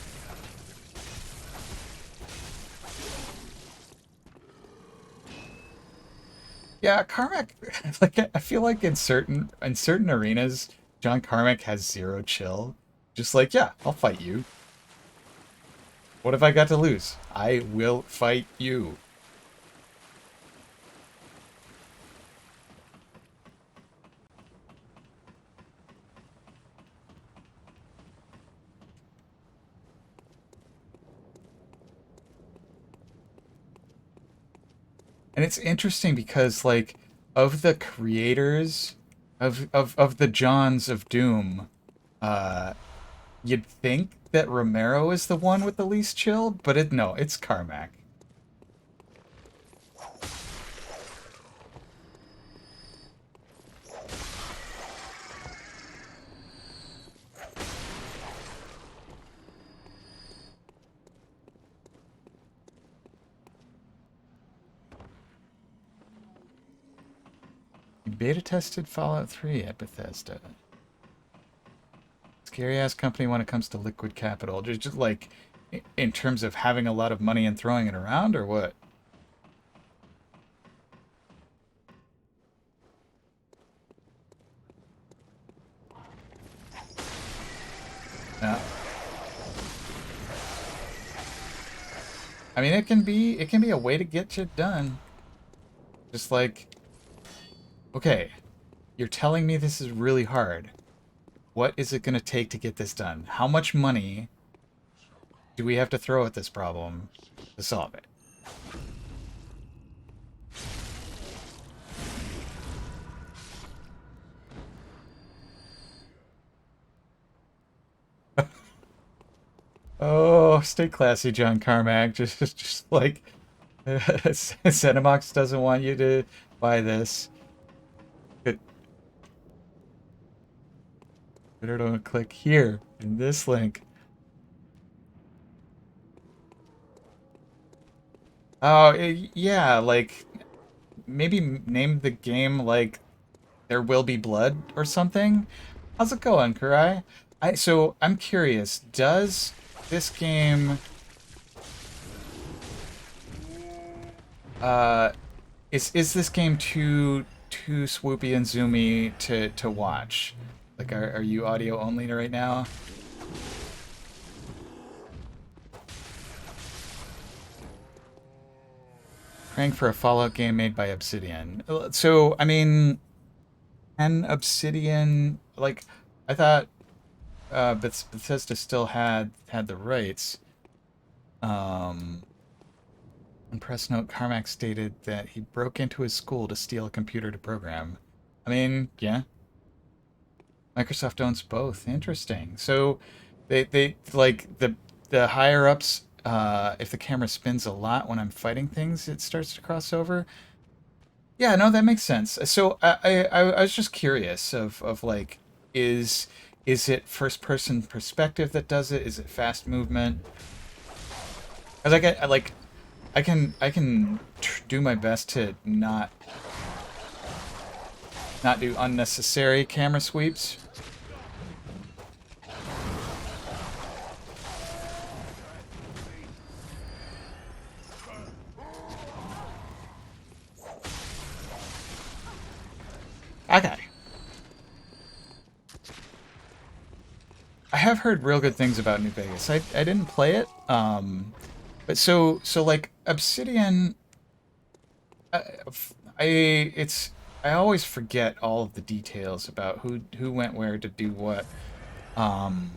Yeah, Carmack. Like I feel like in certain arenas, John Carmack has zero chill. Just like, yeah, I'll fight you. What have I got to lose? I will fight you. And it's interesting because like of the creators of the Johns of Doom, uh you'd think that Romero is the one with the least chill, but no, it's Carmack. He beta tested Fallout 3 at Bethesda. Scary ass company when it comes to liquid capital. Just like in terms of having a lot of money and throwing it around, or what? I mean, it can be a way to get shit done. Just like, okay, you're telling me this is really hard. What is it going to take to get this done? How much money do we have to throw at this problem to solve it? Oh, stay classy, John Carmack. Just like Cinemax doesn't want you to buy this. Good. Better don't click here in this link. Oh, yeah, like maybe name the game like There Will Be Blood or something. How's it going, Kurai? So I'm curious, does this game uh is this game too swoopy and zoomy to watch? Like are you audio only right now? Praying for a Fallout game made by Obsidian. So, I mean, can Obsidian like I thought Bethesda still had the rights. Um On press note, Carmack stated that he broke into his school to steal a computer to program. I mean, yeah, Microsoft owns both. Interesting. So they like the higher ups. If the camera spins a lot when I'm fighting things, it starts to cross over. Yeah, no, that makes sense. So I was just curious of like, is it first person perspective that does it? Is it fast movement? Because I like I can do my best to not do unnecessary camera sweeps. Okay. I have heard real good things about New Vegas. I didn't play it. But so like Obsidian I, I it's I always forget all of the details about who went where to do what. Um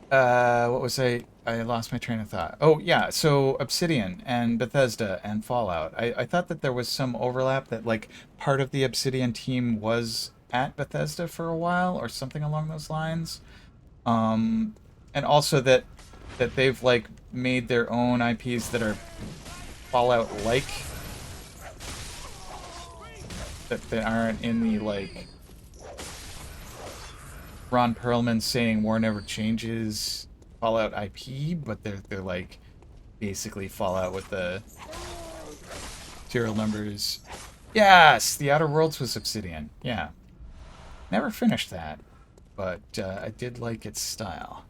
what was I lost my train of thought. Oh yeah, so Obsidian and Bethesda and Fallout. I thought that there was some overlap that like part of the Obsidian team was at Bethesda for a while or something along those lines. Um and also that they've like made their own IPs that are Fallout like that aren't in the like Ron Perlman saying War Never Changes Fallout IP, but they're like basically Fallout with the serial numbers. Yes, The Outer Worlds was Obsidian. Yeah, never finished that, but I did like its style.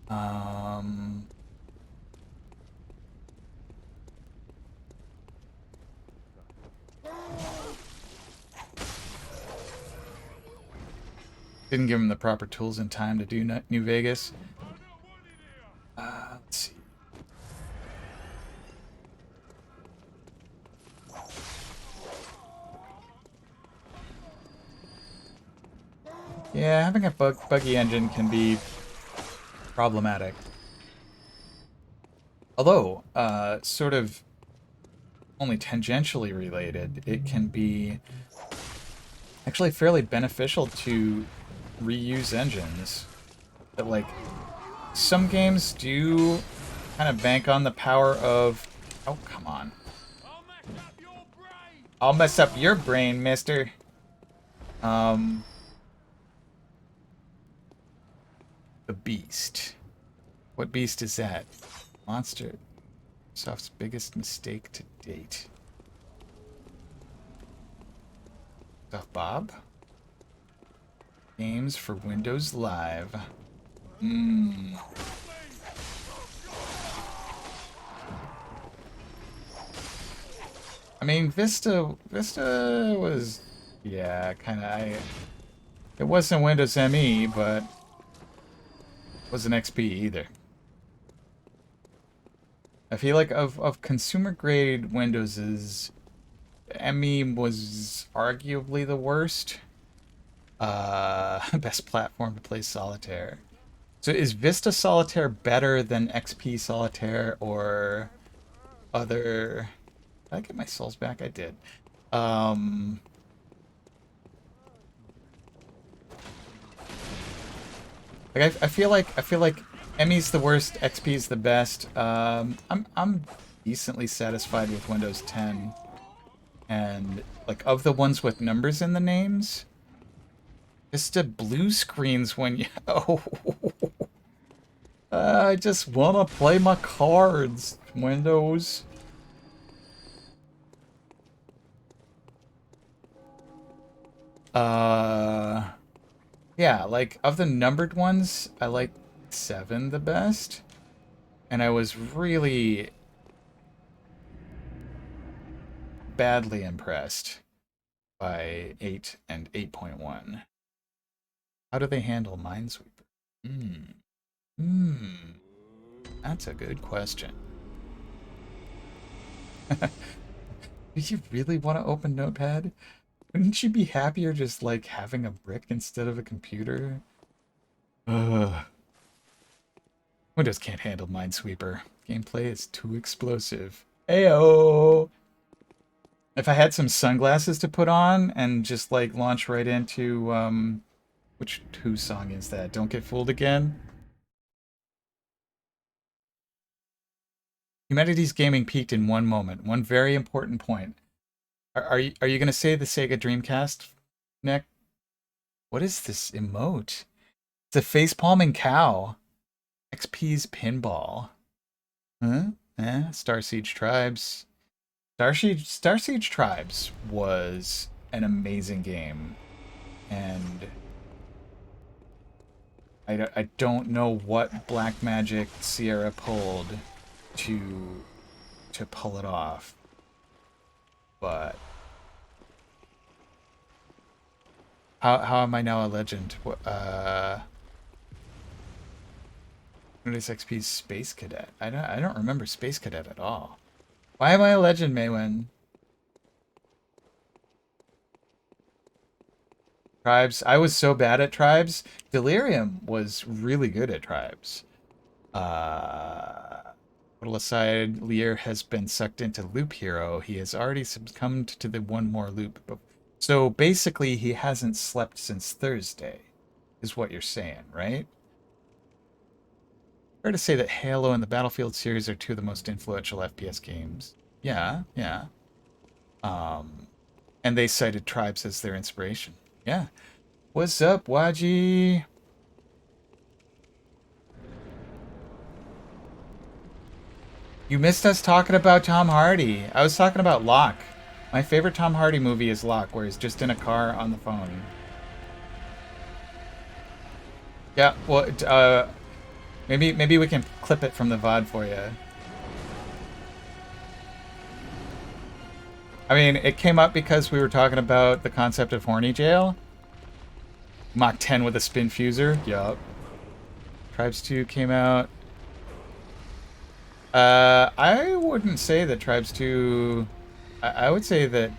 Um, didn't give him the proper tools in time to do New Vegas. Let's see. Yeah, having a buggy engine can be problematic. Although, sort of only tangentially related, it can be actually fairly beneficial to reuse engines. That like some games do kind of bank on the power of oh come on. I'll mess up your brain, mister. Um the Beast. What beast is that? Monster. Soft's biggest mistake to date. Stuff Bob? Games for Windows Live. Hmm. I mean, Vista was, yeah, kind of. It wasn't Windows ME, but wasn't XP either. I feel like of consumer grade Windows's, ME was arguably the worst. Best platform to play solitaire. So is Vista Solitaire better than XP Solitaire or other? Did I get my souls back? I did. Like I feel like ME's the worst, XP's the best. I'm decently satisfied with Windows 10. And like of the ones with numbers in the names, just a blue screens when you I just wanna play my cards, Windows. Yeah, like of the numbered ones, I like 7 the best. And I was really badly impressed by 8 and 8.1. How do they handle Minesweeper? That's a good question. Do you really want to open Notepad? Wouldn't you be happier just like having a brick instead of a computer? Ugh. Windows can't handle Minesweeper. Gameplay is too explosive. Ayo! If I had some sunglasses to put on and just like launch right into whose song is that? Don't Get Fooled Again? Humanity's gaming peaked in one moment. One very important point. Are you gonna say the Sega Dreamcast, Nick? What is this emote? It's a face-palming cow. XP's pinball. Huh? Star Siege Tribes. Star Siege Tribes was an amazing game, and I don't know what black magic Sierra pulled to pull it off, but how am I now a legend? What is XP's Space Cadet? I don't remember Space Cadet at all. Why am I a legend, Maywin? Tribes. I was so bad at Tribes. Delirium was really good at Tribes. Little aside, Lear has been sucked into Loop Hero. He has already succumbed to the one more loop. So basically, he hasn't slept since Thursday, is what you're saying, right? Fair to say that Halo and the Battlefield series are two of the most influential FPS games. Yeah, yeah. And they cited Tribes as their inspiration. Yeah. What's up, YG? You missed us talking about Tom Hardy. I was talking about Locke. My favorite Tom Hardy movie is Locke, where he's just in a car on the phone. Yeah, well, maybe we can clip it from the VOD for you. I mean, it came up because we were talking about the concept of horny jail. Mach 10 with a spin fuser. Yup. Tribes 2 came out. I wouldn't say that Tribes 2... I would say that...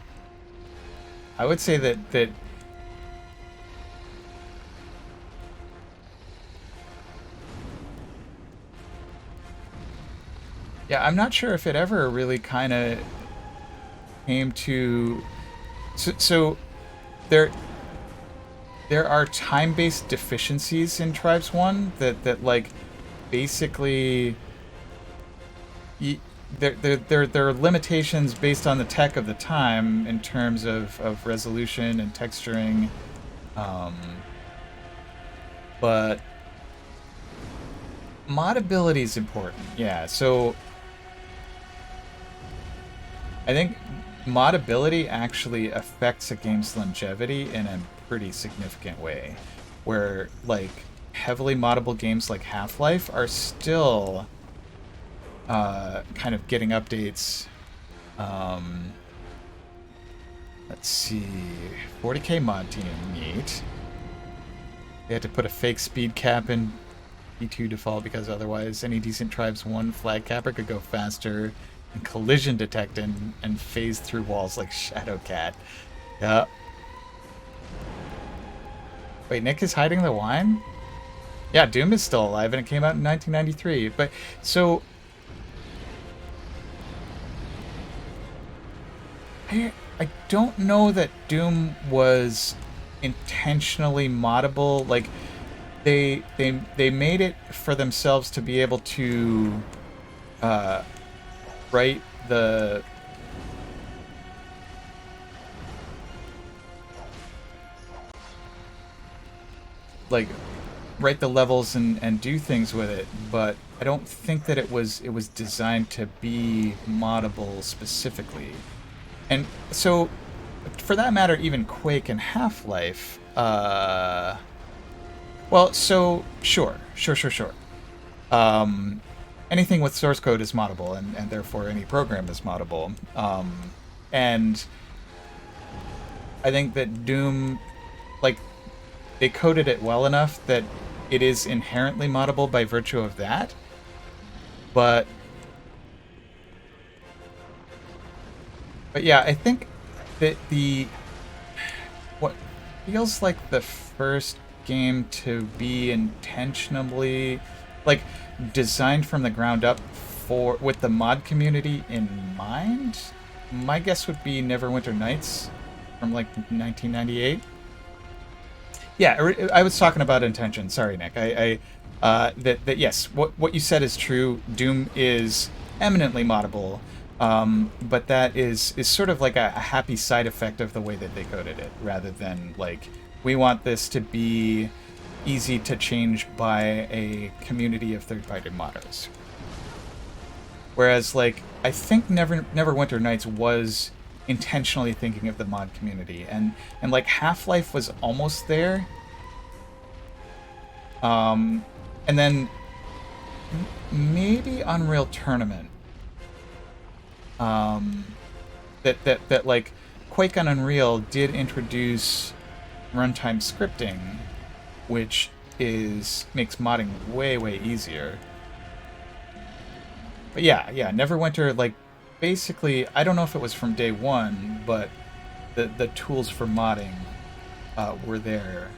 Yeah, I'm not sure if it ever really kind of came to... So there are time-based deficiencies in Tribes 1 that like, basically... There are limitations based on the tech of the time in terms of resolution and texturing, but modability is important. Yeah, so I think modability actually affects a game's longevity in a pretty significant way, where like heavily moddable games like Half-Life are still kind of getting updates. Let's see, 40k mod team, neat. They had to put a fake speed cap in P2 default because otherwise any decent Tribes 1 flag capper could go faster and collision detect and phase through walls like Shadowcat. Yeah. Wait, Nick is hiding the wine? Yeah, Doom is still alive and it came out in 1993. But, so... I don't know that Doom was intentionally moddable. Like, they made it for themselves to be able to write the write the levels and do things with it, but I don't think that it was designed to be moddable specifically. And so, for that matter, even Quake and Half-Life, well, so, sure. Anything with source code is moddable, and therefore any program is moddable. And I think that Doom, like, they coded it well enough that it is inherently moddable by virtue of that. But yeah, I think that what feels like the first game to be intentionally, like, designed from the ground up with the mod community in mind, my guess would be Neverwinter Nights from like 1998. Yeah, I was talking about intention. Sorry, Nick. That yes, what you said is true. Doom is eminently moddable, but that is sort of like a happy side effect of the way that they coded it, rather than like, we want this to be easy to change by a community of third-party modders. Whereas, like, I think Neverwinter Nights was intentionally thinking of the mod community, and like Half-Life was almost there. And then maybe Unreal Tournament. That like Quake on Unreal did introduce runtime scripting, which makes modding way easier. But yeah, Neverwinter, like, basically, I don't know if it was from day one, but the tools for modding were there.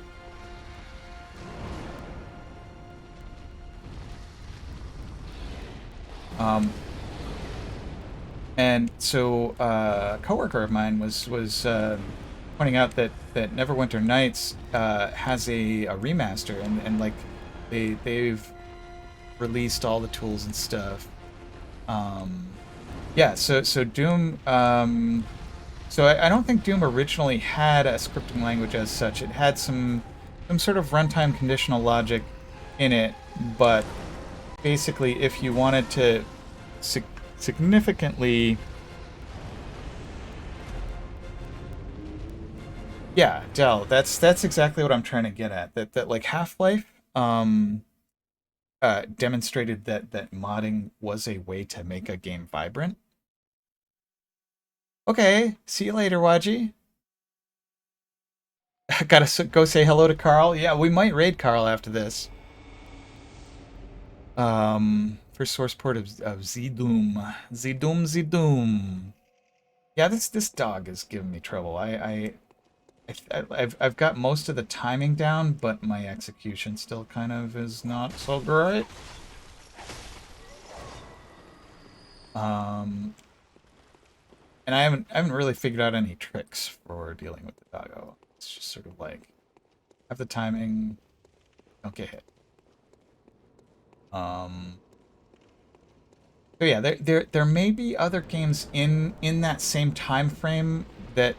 And so a coworker of mine was pointing out that Neverwinter Nights has a remaster, and like they've released all the tools and stuff. Yeah, so Doom. So I don't think Doom originally had a scripting language as such. It had some sort of runtime conditional logic in it, but basically, if you wanted to significantly, yeah, Dell, that's exactly what I'm trying to get at. That like Half-Life demonstrated that modding was a way to make a game vibrant. Okay, see you later, Waji. Gotta go say hello to Carl. Yeah, we might raid Carl after this. First source port of Zdoom. Zdoom. Yeah, this dog is giving me trouble. I've got most of the timing down, but my execution still kind of is not so great. And I haven't really figured out any tricks for dealing with the doggo. It's just sort of like, have the timing, don't get hit. So yeah, there may be other games in that same time frame that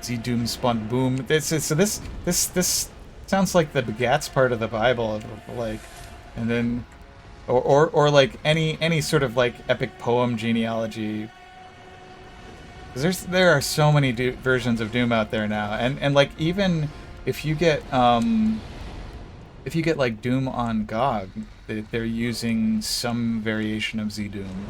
Zdoom spawned boom. This sounds like the begats part of the Bible, of like, and then or like any sort of like epic poem genealogy. Because there are so many versions of Doom out there now, and like, even if you get like Doom on GOG, they're using some variation of Zdoom.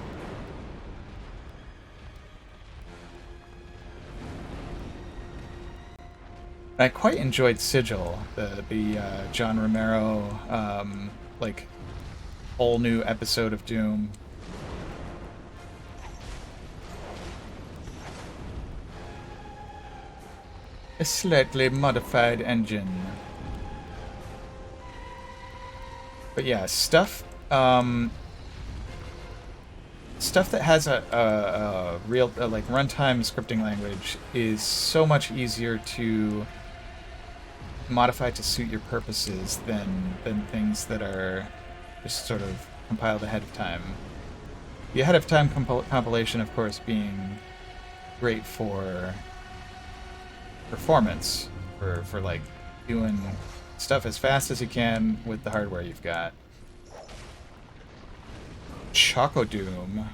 I quite enjoyed Sigil, the John Romero like whole new episode of Doom. A slightly modified engine. But yeah, stuff stuff that has a real like runtime scripting language is so much easier to modify to suit your purposes than things that are just sort of compiled ahead of time. The ahead of time compilation, of course, being great for performance, for like doing stuff as fast as you can with the hardware you've got. Choco Doom.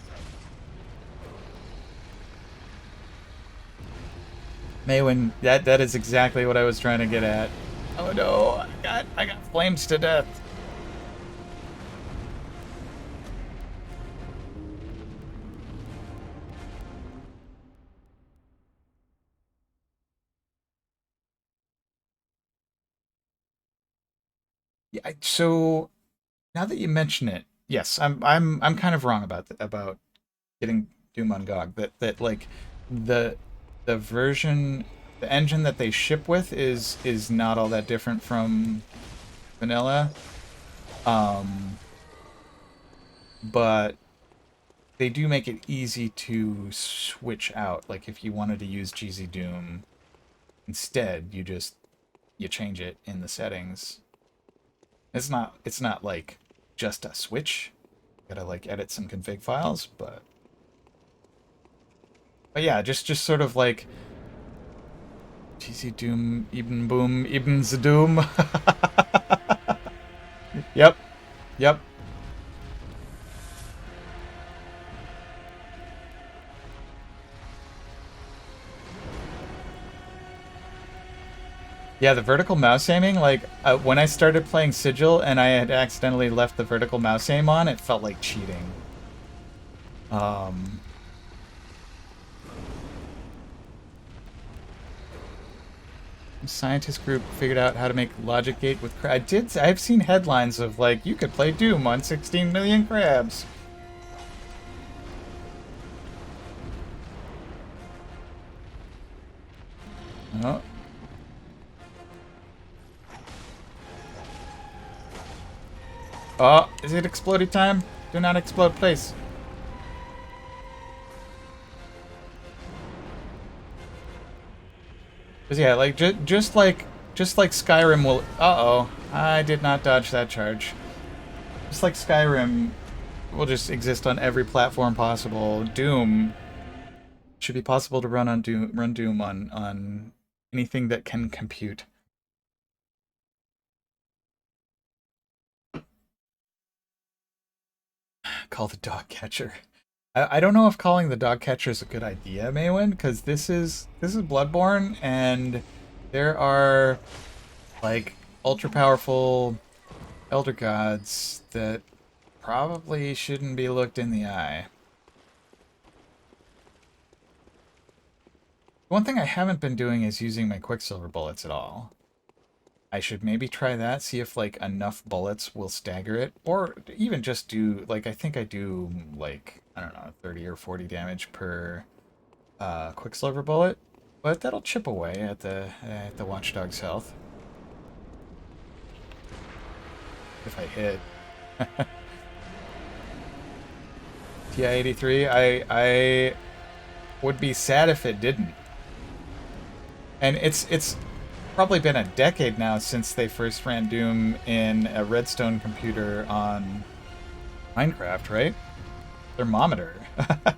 Maywin, that is exactly what I was trying to get at. Oh no, I got flames to death. Yeah, so now that you mention it, yes, I'm kind of wrong about getting Doom on GOG. That like the version, the engine that they ship with is not all that different from vanilla. But they do make it easy to switch out. Like if you wanted to use GZ Doom instead, you change it in the settings. It's not like just a switch. You gotta like edit some config files, but yeah, just sort of like GZ Doom, Ibn Boom, Ibn Zadoom. Yep, yep. Yeah, the vertical mouse aiming, like, when I started playing Sigil and I had accidentally left the vertical mouse aim on, it felt like cheating. Scientist group figured out how to make logic gate with I've seen headlines of, like, you could play Doom on 16 million crabs. Oh. Oh, is it exploding time? Do not explode, please. Cause yeah, like just like Skyrim will. Uh-oh, I did not dodge that charge. Just like Skyrim will just exist on every platform possible. Doom should be possible to run Doom on anything that can compute. Call the dog catcher. I don't know if calling the dog catcher is a good idea, Maywin, because this is Bloodborne, and there are like ultra powerful elder gods that probably shouldn't be looked in the eye. One thing I haven't been doing is using my Quicksilver bullets at all. I should maybe try that, see if like enough bullets will stagger it, or even just do like I think I do like I don't know 30 or 40 damage per Quicksilver bullet, but that'll chip away at the Watchdog's health if I hit. TI-83, I would be sad if it didn't. And it's probably been a decade now since they first ran Doom in a Redstone computer on Minecraft, right? Thermometer. I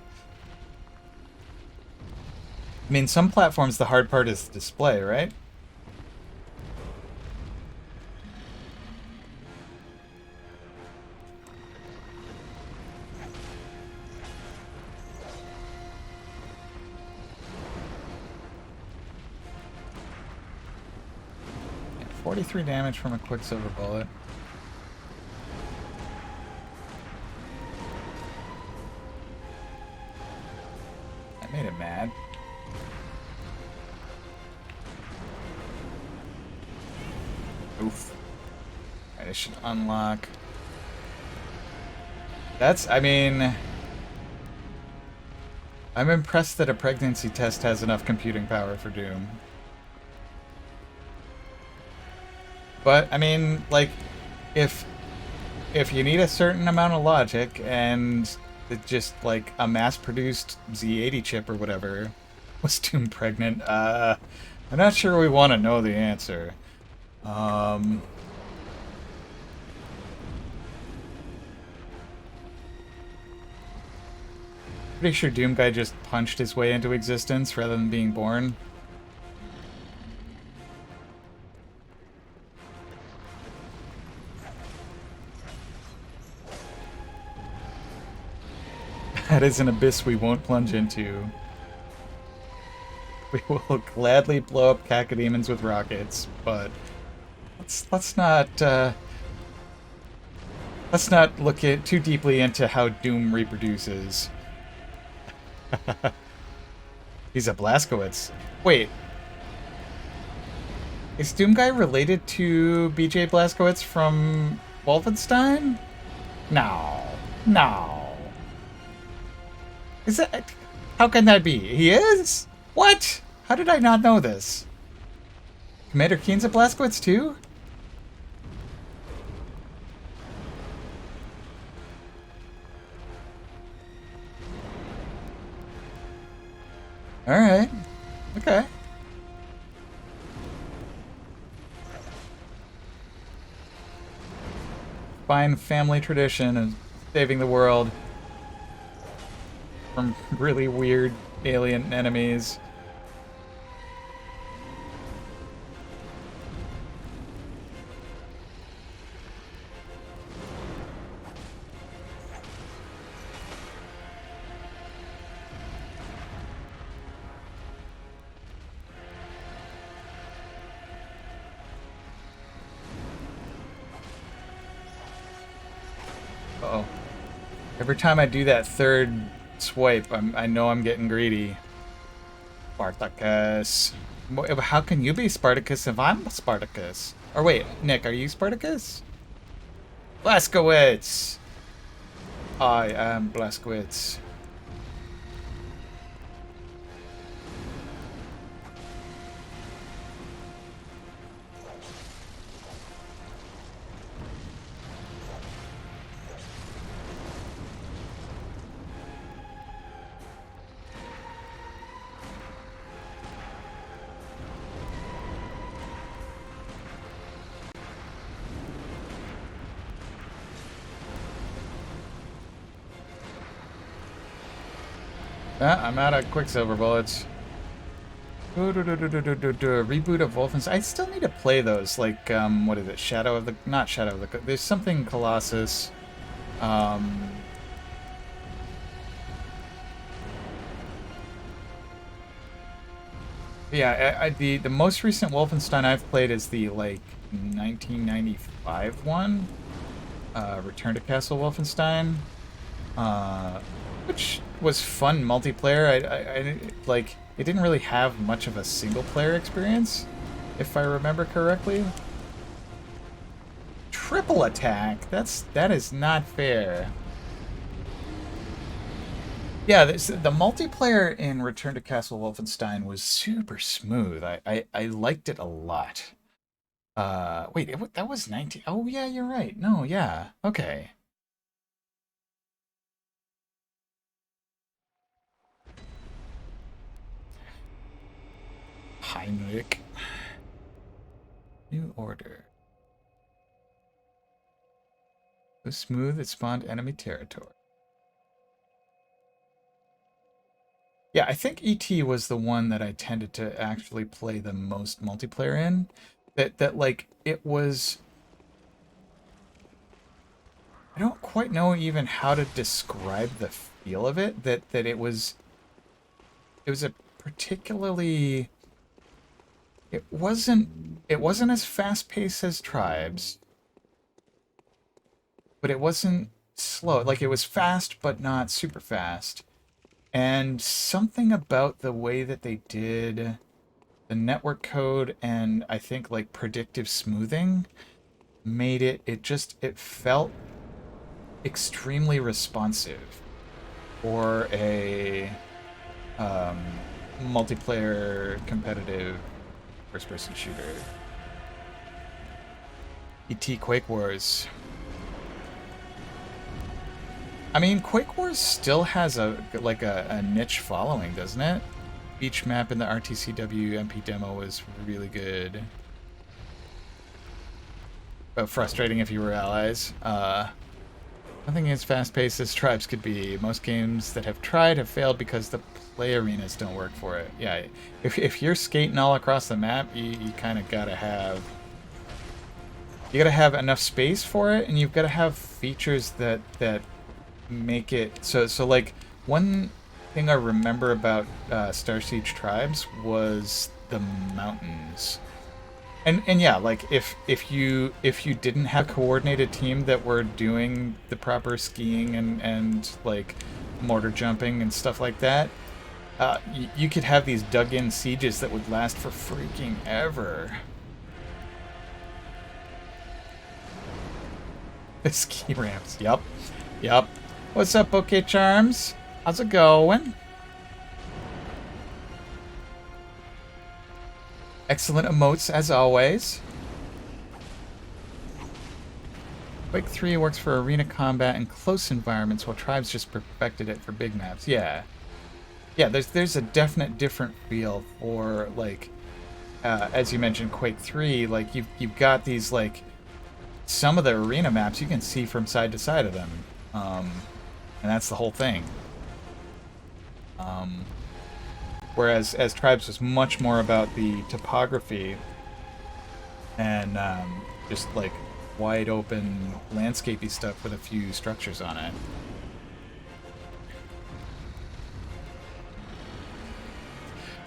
mean, some platforms the hard part is the display, right? Yeah, 43 damage from a Quicksilver bullet. That made it mad. Oof. Alright, I should unlock. That's, I mean... I'm impressed that a pregnancy test has enough computing power for Doom. But, I mean, like, if you need a certain amount of logic and it's just, like, a mass-produced Z80 chip or whatever was Doom pregnant, I'm not sure we want to know the answer. Pretty sure Doom Guy just punched his way into existence rather than being born. That is an abyss we won't plunge into. We will gladly blow up cacodemons with rockets, but let's not look too deeply into how Doom reproduces. He's a Blazkowicz. Wait. Is Doom Guy related to BJ Blazkowicz from Wolfenstein? No. No. Is that... How can that be? He is? What? How did I not know this? Commander Keen's a Blazkowicz too? Alright. Okay. Fine family tradition of saving the world from really weird alien enemies. Uh-oh. Every time I do that third swipe, I know I'm getting greedy. Spartacus. How can you be Spartacus if I'm Spartacus? Or wait, Nick, are you Spartacus? Blazkowicz! I am Blazkowicz. I'm out of Quicksilver bullets. Reboot of Wolfenstein. I still need to play those. Like, what is it? Shadow of the... Not Shadow of the... There's something Colossus. Yeah, the most recent Wolfenstein I've played is the, like, 1995 one. Return to Castle Wolfenstein. Which was fun multiplayer. I like, it didn't really have much of a single player experience, if I remember correctly. Triple attack? That is not fair. Yeah, the multiplayer in Return to Castle Wolfenstein was super smooth. I liked it a lot. Wait, that was 19... Oh, yeah, you're right. No, yeah. Okay. Heinrich. New order. So smooth it spawned enemy territory. Yeah, I think ET was the one that I tended to actually play the most multiplayer in. That like, it was... I don't quite know even how to describe the feel of it. That it was... It was a particularly... It wasn't as fast-paced as Tribes. But it wasn't slow. Like, it was fast, but not super fast. And something about the way that they did the network code and I think like predictive smoothing made it felt extremely responsive for a multiplayer competitive first-person shooter. E.T. Quake Wars. I mean, Quake Wars still has a niche following, doesn't it? Each map in the RTCW MP demo was really good. But frustrating if you were allies. Nothing as fast-paced as Tribes could be. Most games that have tried have failed because the play arenas don't work for it. Yeah, if you're skating all across the map, you kind of gotta have... You gotta have enough space for it, and you've gotta have features that make it... So like, one thing I remember about Star Siege Tribes was the mountains. And yeah, like if you didn't have a coordinated team that were doing the proper skiing and like mortar jumping and stuff like that, you could have these dug-in sieges that would last for freaking ever. The ski ramps. Yep. What's up, Bouquet Charms? How's it going? Excellent emotes, as always. Quake 3 works for arena combat and close environments, while Tribes just perfected it for big maps. Yeah, there's a definite different feel for, like, as you mentioned, Quake 3, like, you've got these, like, some of the arena maps you can see from side to side of them. And that's the whole thing. Whereas Tribes was much more about the topography and just like wide open landscapey stuff with a few structures on it.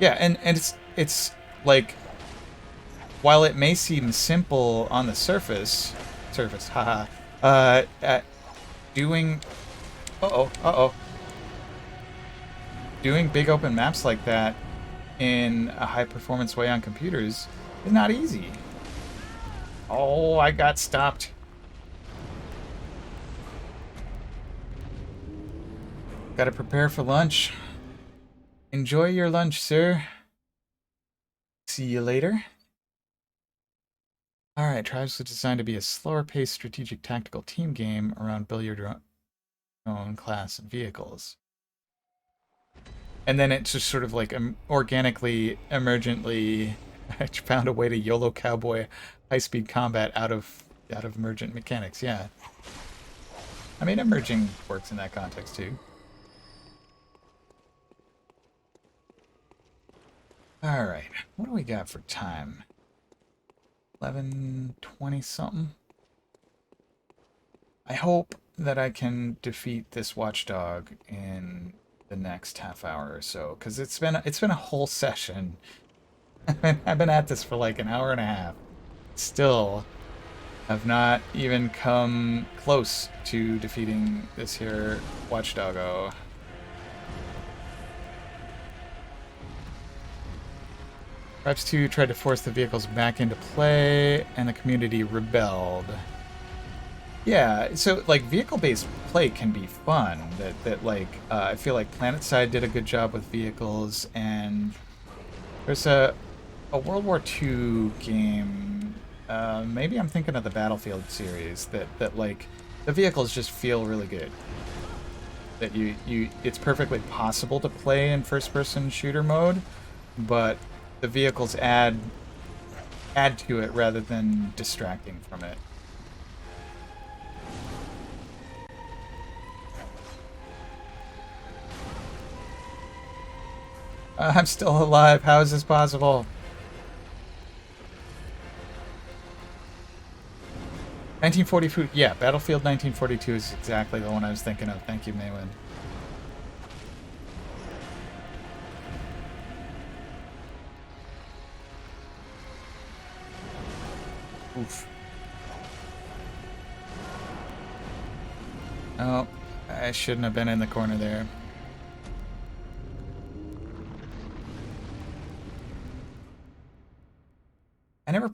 Yeah, and it's like, while it may seem simple on the surface, haha, doing doing big open maps like that in a high-performance way on computers is not easy. Oh, I got stopped. Gotta prepare for lunch. Enjoy your lunch, sir. See you later. Alright, Tribes was designed to be a slower-paced strategic tactical team game around build your own class and vehicles. And then it's just sort of like organically, emergently found a way to YOLO cowboy high-speed combat out of emergent mechanics. Yeah, I mean, emerging works in that context too. All right, what do we got for time? 11:20 something. I hope that I can defeat this watchdog in the next half hour or so, because it's been a whole session. I've been at this for like an hour and a half. Still have not even come close to defeating this here watchdoggo. Tribes 2 tried to force the vehicles back into play, and the community rebelled. Yeah, so like vehicle-based play can be fun. I feel like PlanetSide did a good job with vehicles, and there's a World War II game. Maybe I'm thinking of the Battlefield series that like the vehicles just feel really good. That it's perfectly possible to play in first-person shooter mode, but the vehicles add to it rather than distracting from it. I'm still alive. How is this possible? 1942. Yeah, Battlefield 1942 is exactly the one I was thinking of. Thank you, Maywin. Oof. Oh, I shouldn't have been in the corner there.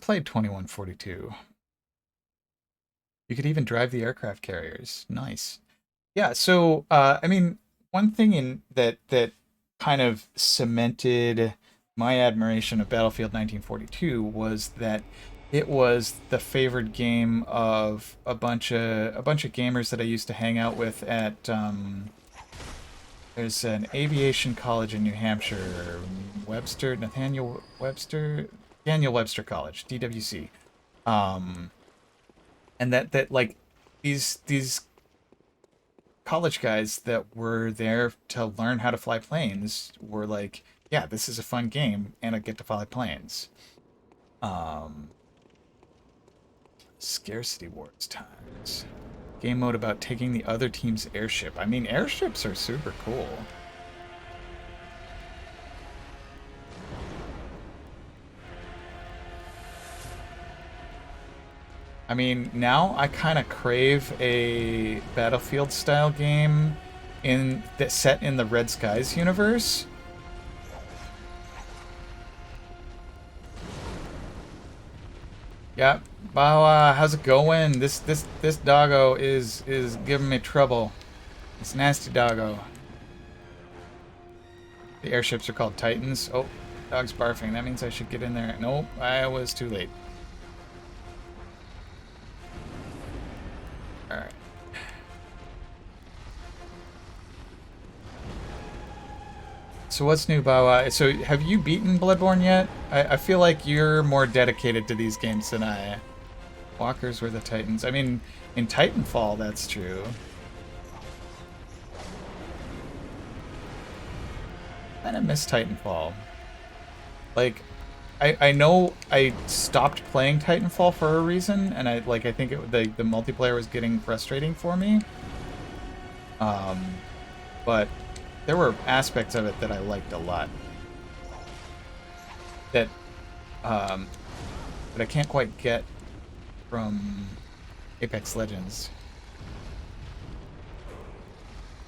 played 2142. You could even drive the aircraft carriers. Nice. Yeah, so I mean, one thing in that kind of cemented my admiration of Battlefield 1942 was that it was the favored game of a bunch of gamers that I used to hang out with at there's an aviation college in New Hampshire, Daniel Webster College, DWC. Um, and that like these college guys that were there to learn how to fly planes were like, yeah, this is a fun game and I get to fly planes. Um, Scarcity Wars times. Game mode about taking the other team's airship. I mean, airships are super cool. I mean, now I kind of crave a Battlefield style game set in the Red Skies universe. Yeah, Bawa, how's it going? This doggo is giving me trouble. It's nasty doggo. The airships are called Titans. Oh, dog's barfing. That means I should get in there. Nope, I was too late. Alright. So what's new, Bawa? So have you beaten Bloodborne yet? I feel like you're more dedicated to these games than I. Walkers were the Titans. I mean, in Titanfall, that's true. I kind of miss Titanfall. Like, I know I stopped playing Titanfall for a reason, and I think the multiplayer was getting frustrating for me. But there were aspects of it that I liked a lot. That I can't quite get from Apex Legends.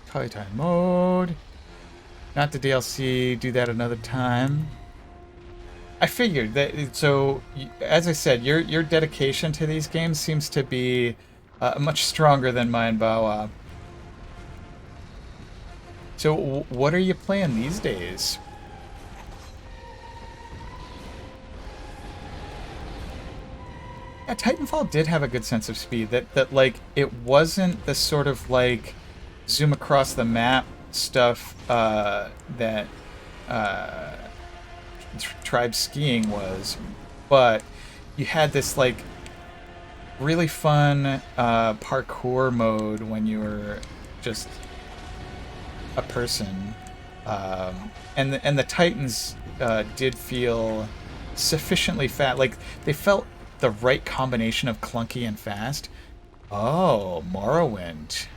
Titan mode. Not the DLC. Do that another time. I figured that. So, as I said, your dedication to these games seems to be much stronger than mine, Bawa. So, what are you playing these days? Yeah, Titanfall did have a good sense of speed. That like it wasn't the sort of like zoom across the map stuff that tribe skiing was, but you had this like really fun parkour mode when you were just a person, and the Titans did feel sufficiently fast. Like they felt the right combination of clunky and fast. Oh, Morrowind.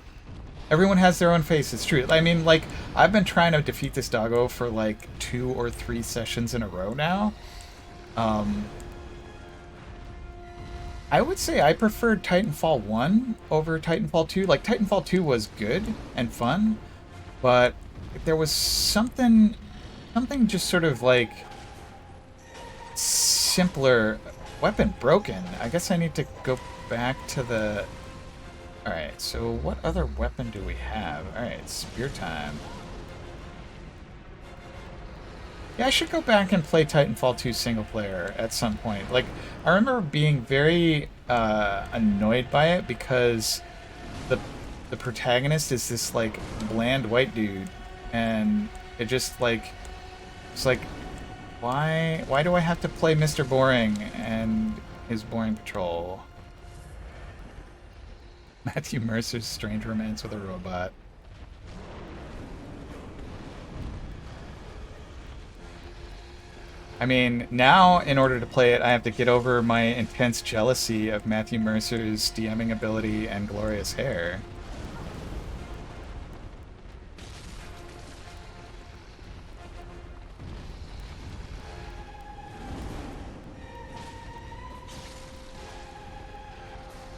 Everyone has their own face, it's true. I mean, like, I've been trying to defeat this doggo for, like, 2 or 3 sessions in a row now. I would say I preferred Titanfall 1 over Titanfall 2. Like, Titanfall 2 was good and fun, but there was something just sort of, like, simpler. Weapon broken. I guess I need to go back to the... Alright, so what other weapon do we have? Alright, spear time. Yeah, I should go back and play Titanfall 2 single player at some point. Like, I remember being very annoyed by it because the protagonist is this, like, bland white dude. And it just, like... It's like, why do I have to play Mr. Boring and his boring patrol? Matthew Mercer's strange romance with a robot. I mean, now, in order to play it, I have to get over my intense jealousy of Matthew Mercer's DMing ability and glorious hair.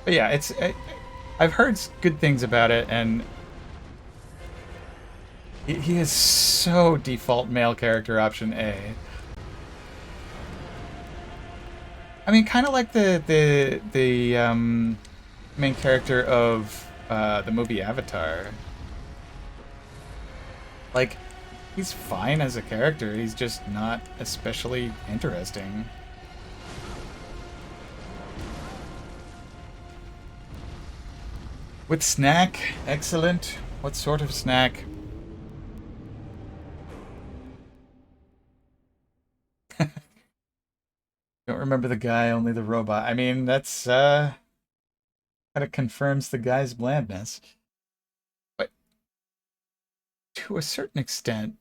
But yeah, I've heard good things about it, and he is so default male character option A. I mean, kind of like the main character of the movie Avatar. Like, he's fine as a character. He's just not especially interesting. With snack, excellent. What sort of snack? Don't remember the guy, only the robot. I mean, that's kind of confirms the guy's blandness. But to a certain extent,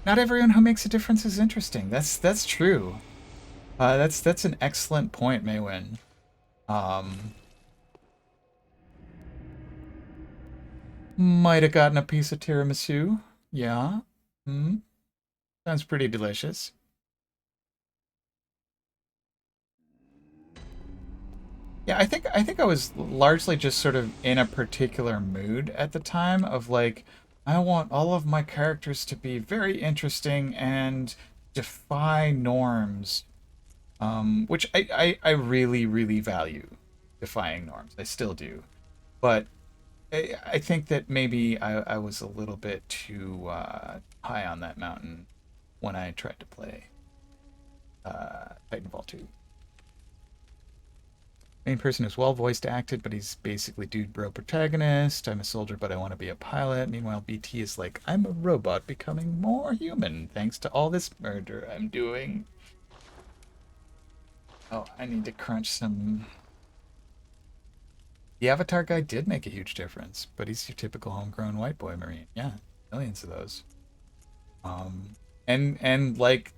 not everyone who makes a difference is interesting. That's true. That's an excellent point, Maywin. Um, might have gotten a piece of tiramisu. Yeah. Hmm. Sounds pretty delicious. Yeah, I think I was largely just sort of in a particular mood at the time of like I want all of my characters to be very interesting and defy norms. Which I really, really value defying norms. I still do. But I think that maybe I was a little bit too high on that mountain when I tried to play Titanfall 2. Main person is well voiced acted, but he's basically dude bro protagonist. I'm a soldier, but I want to be a pilot. Meanwhile, BT is like, I'm a robot becoming more human thanks to all this murder I'm doing. Oh, I need to crunch some. The Avatar guy did make a huge difference, but he's your typical homegrown white boy Marine. Yeah, millions of those. And like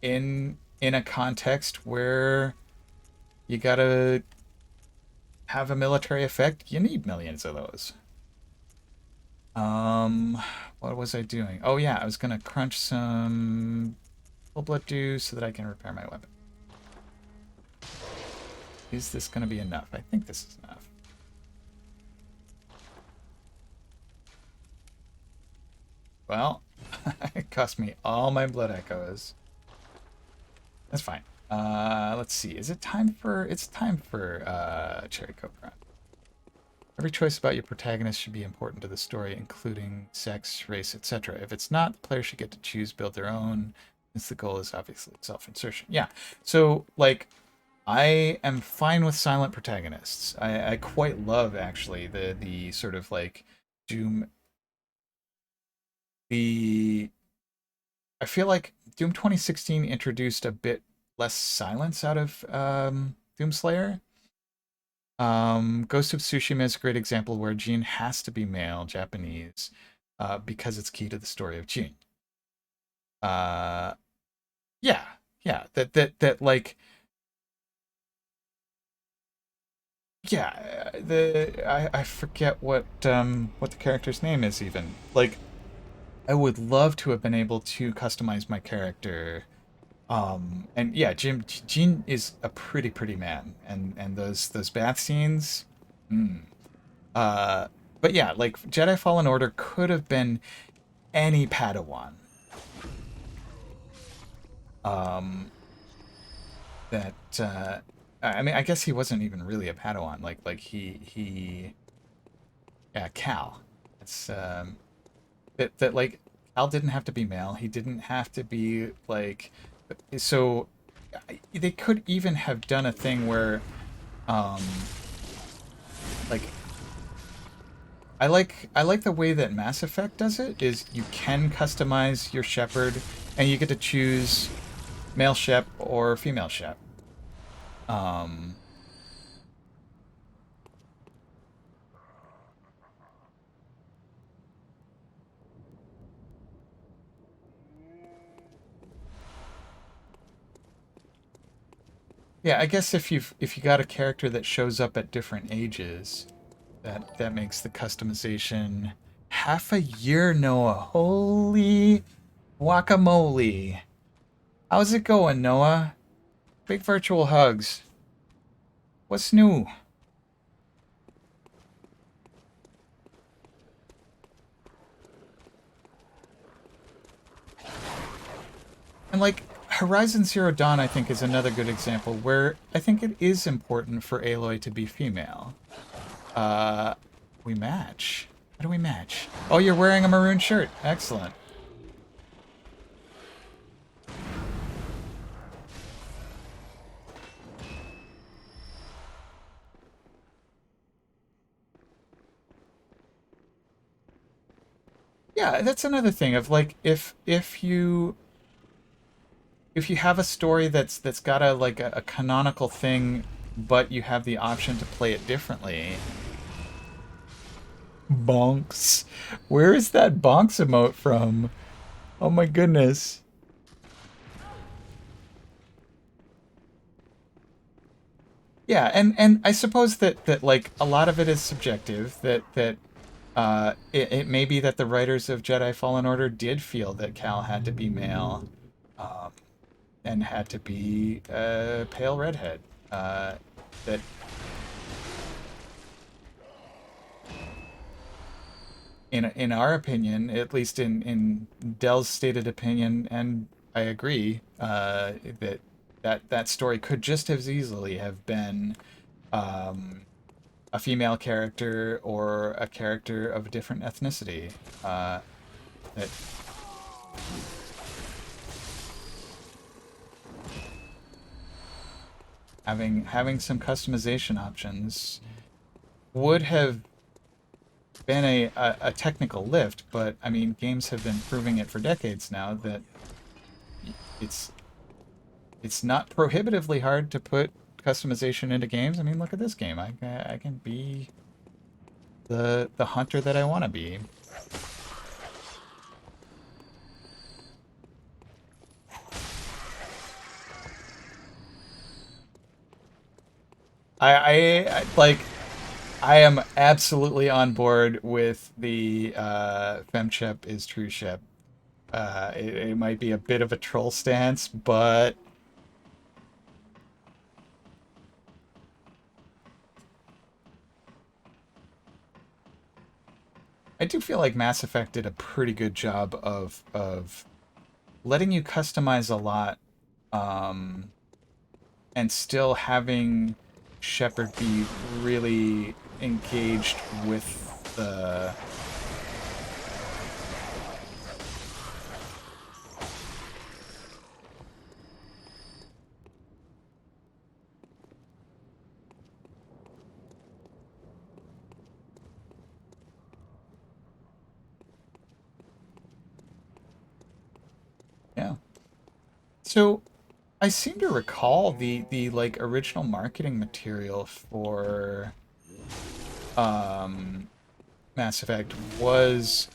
in a context where you gotta have a military effect, you need millions of those. Um, what was I doing? Oh yeah, I was gonna crunch some full blood dew so that I can repair my weapon. Is this gonna be enough? I think this is enough. Well, it cost me all my blood echoes. That's fine. Let's see. Is it time for? It's time for Cherry Coke Run. Every choice about your protagonist should be important to the story, including sex, race, etc. If it's not, the player should get to choose, build their own, since the goal is obviously self-insertion. Yeah. So, like, I am fine with silent protagonists. I quite love actually the sort of like Doom. The I feel like Doom 2016 introduced a bit less silence out of Doomslayer. Ghost of Tsushima is a great example where Jin has to be male, Japanese, because it's key to the story of Jin. Uh, yeah, yeah, that like, yeah, I forget what the character's name is even. Like, I would love to have been able to customize my character. And yeah, Jin is a pretty man, and those bath scenes. Mm. Uh, but yeah, like Jedi Fallen Order could have been any Padawan. Um, that I mean, I guess he wasn't even really a Padawan. Like he yeah, Cal. It's that like Cal didn't have to be male. He didn't have to be like so. They could even have done a thing where um like I like the way that Mass Effect does it is you can customize your Shepard and you get to choose male Shep or female Shep. Um yeah, I guess if you got a character that shows up at different ages, that makes the customization half a year, Noah. Holy guacamole. How's it going, Noah? Big virtual hugs. What's new? And like Horizon Zero Dawn, I think, is another good example where I think it is important for Aloy to be female. We match. How do we match? Oh, you're wearing a maroon shirt. Excellent. Yeah, that's another thing of like if you have a story that's got a canonical thing, but you have the option to play it differently. Bonks. Where is that bonks emote from? Oh my goodness. Yeah, and I suppose that like a lot of it is subjective. It may be that the writers of Jedi Fallen Order did feel that Cal had to be male, um, and had to be a pale redhead. That in our opinion, at least in Dell's stated opinion, and I agree, that story could just as easily have been a female character or a character of a different ethnicity. That having some customization options would have been a technical lift, but I mean, games have been proving it for decades now that it's it's not prohibitively hard to put customization into games. I mean, look at this game. I can be the hunter that I want to be. Like I am absolutely on board with the femshep is true shep. It might be a bit of a troll stance, but I do feel like Mass Effect did a pretty good job of letting you customize a lot, um, and still having Shepard be really engaged with the. Yeah. So I seem to recall the like original marketing material for um Mass Effect was,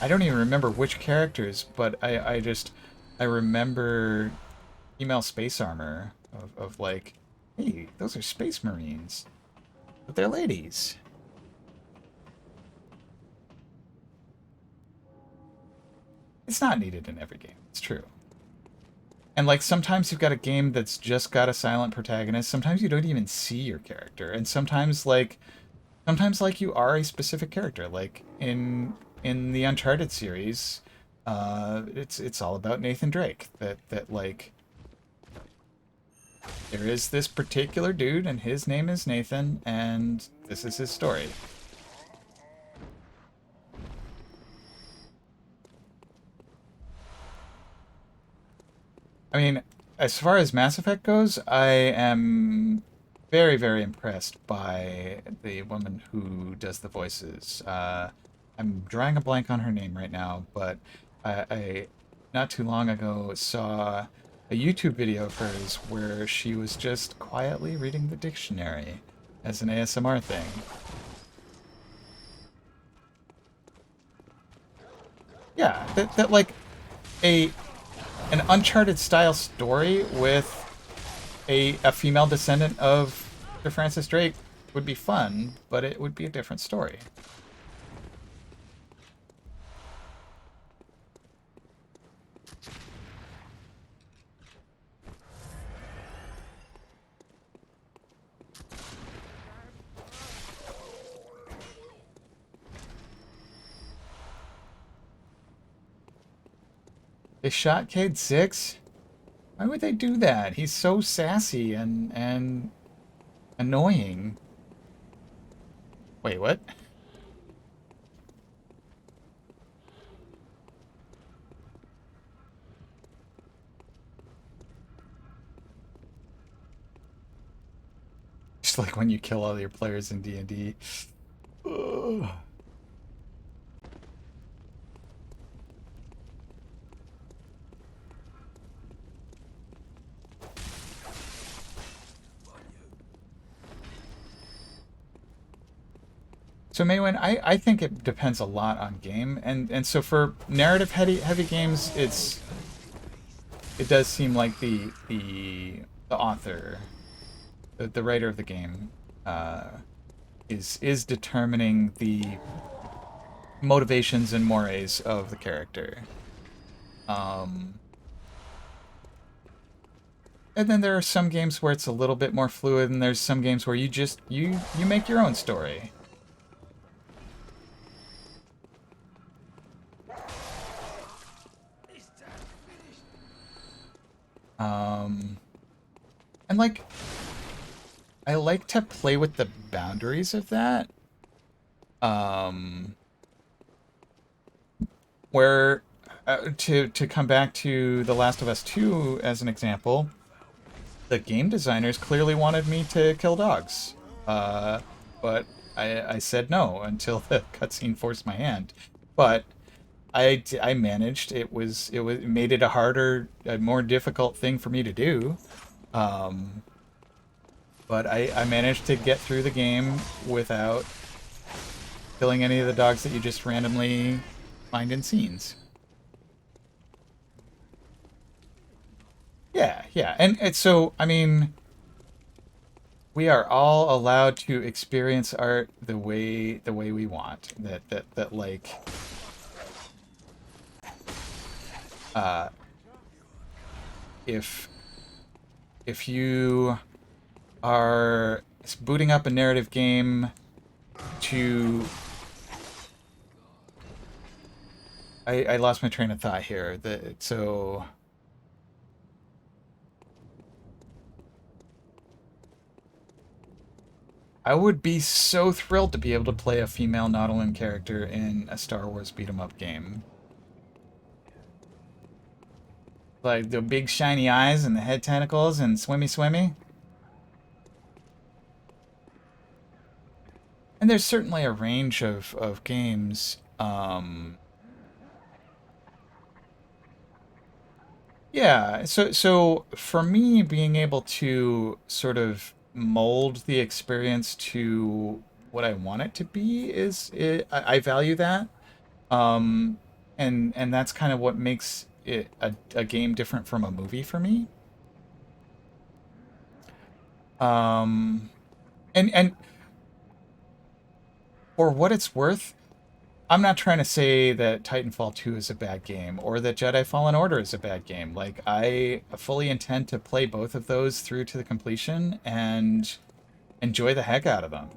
I don't even remember which characters, but I remember female space armor of like, hey, those are space marines, but they're ladies. It's not needed in every game. It's true. And like sometimes you've got a game that's just got a silent protagonist. Sometimes you don't even see your character, and sometimes like you are a specific character. Like in the Uncharted series, it's all about Nathan Drake. That like there is this particular dude, and his name is Nathan, and this is his story. I mean, as far as Mass Effect goes, I am very, very impressed by the woman who does the voices. I'm drawing a blank on her name right now, but I not too long ago saw a YouTube video of hers where she was just quietly reading the dictionary as an ASMR thing. Yeah, that like a an Uncharted style story with a female descendant of Sir Francis Drake would be fun, but it would be a different story. They shot Cade 6? Why would they do that? He's so sassy and annoying. Wait, what? Just like when you kill all your players in D&D. Ugh. So Maywin, I think it depends a lot on game, and so for narrative heavy games, it does seem like the author, the writer of the game, is determining the motivations and mores of the character. Um, and then there are some games where it's a little bit more fluid, and there's some games where you just you make your own story. Um, and like I like to play with the boundaries of that. Um, where to come back to The Last of Us 2 as an example, the game designers clearly wanted me to kill dogs. But I said no until the cutscene forced my hand. But I managed. It made it a more difficult thing for me to do. Um, but I managed to get through the game without killing any of the dogs that you just randomly find in scenes. Yeah, yeah, and it's so I mean, we are all allowed to experience art the way we want. That like uh, if if you are booting up a narrative game to I lost my train of thought here. So I would be so thrilled to be able to play a female Nautilin character in a Star Wars beat 'em up game. Like the big shiny eyes and the head tentacles and swimmy. And there's certainly a range of games. Yeah, so for me, being able to sort of mold the experience to what I want it to be I value that. Um, and that's kind of what makes it a game different from a movie for me. Um, and for what it's worth, I'm not trying to say that Titanfall 2 is a bad game or that Jedi Fallen Order is a bad game. Like, I fully intend to play both of those through to the completion and enjoy the heck out of them.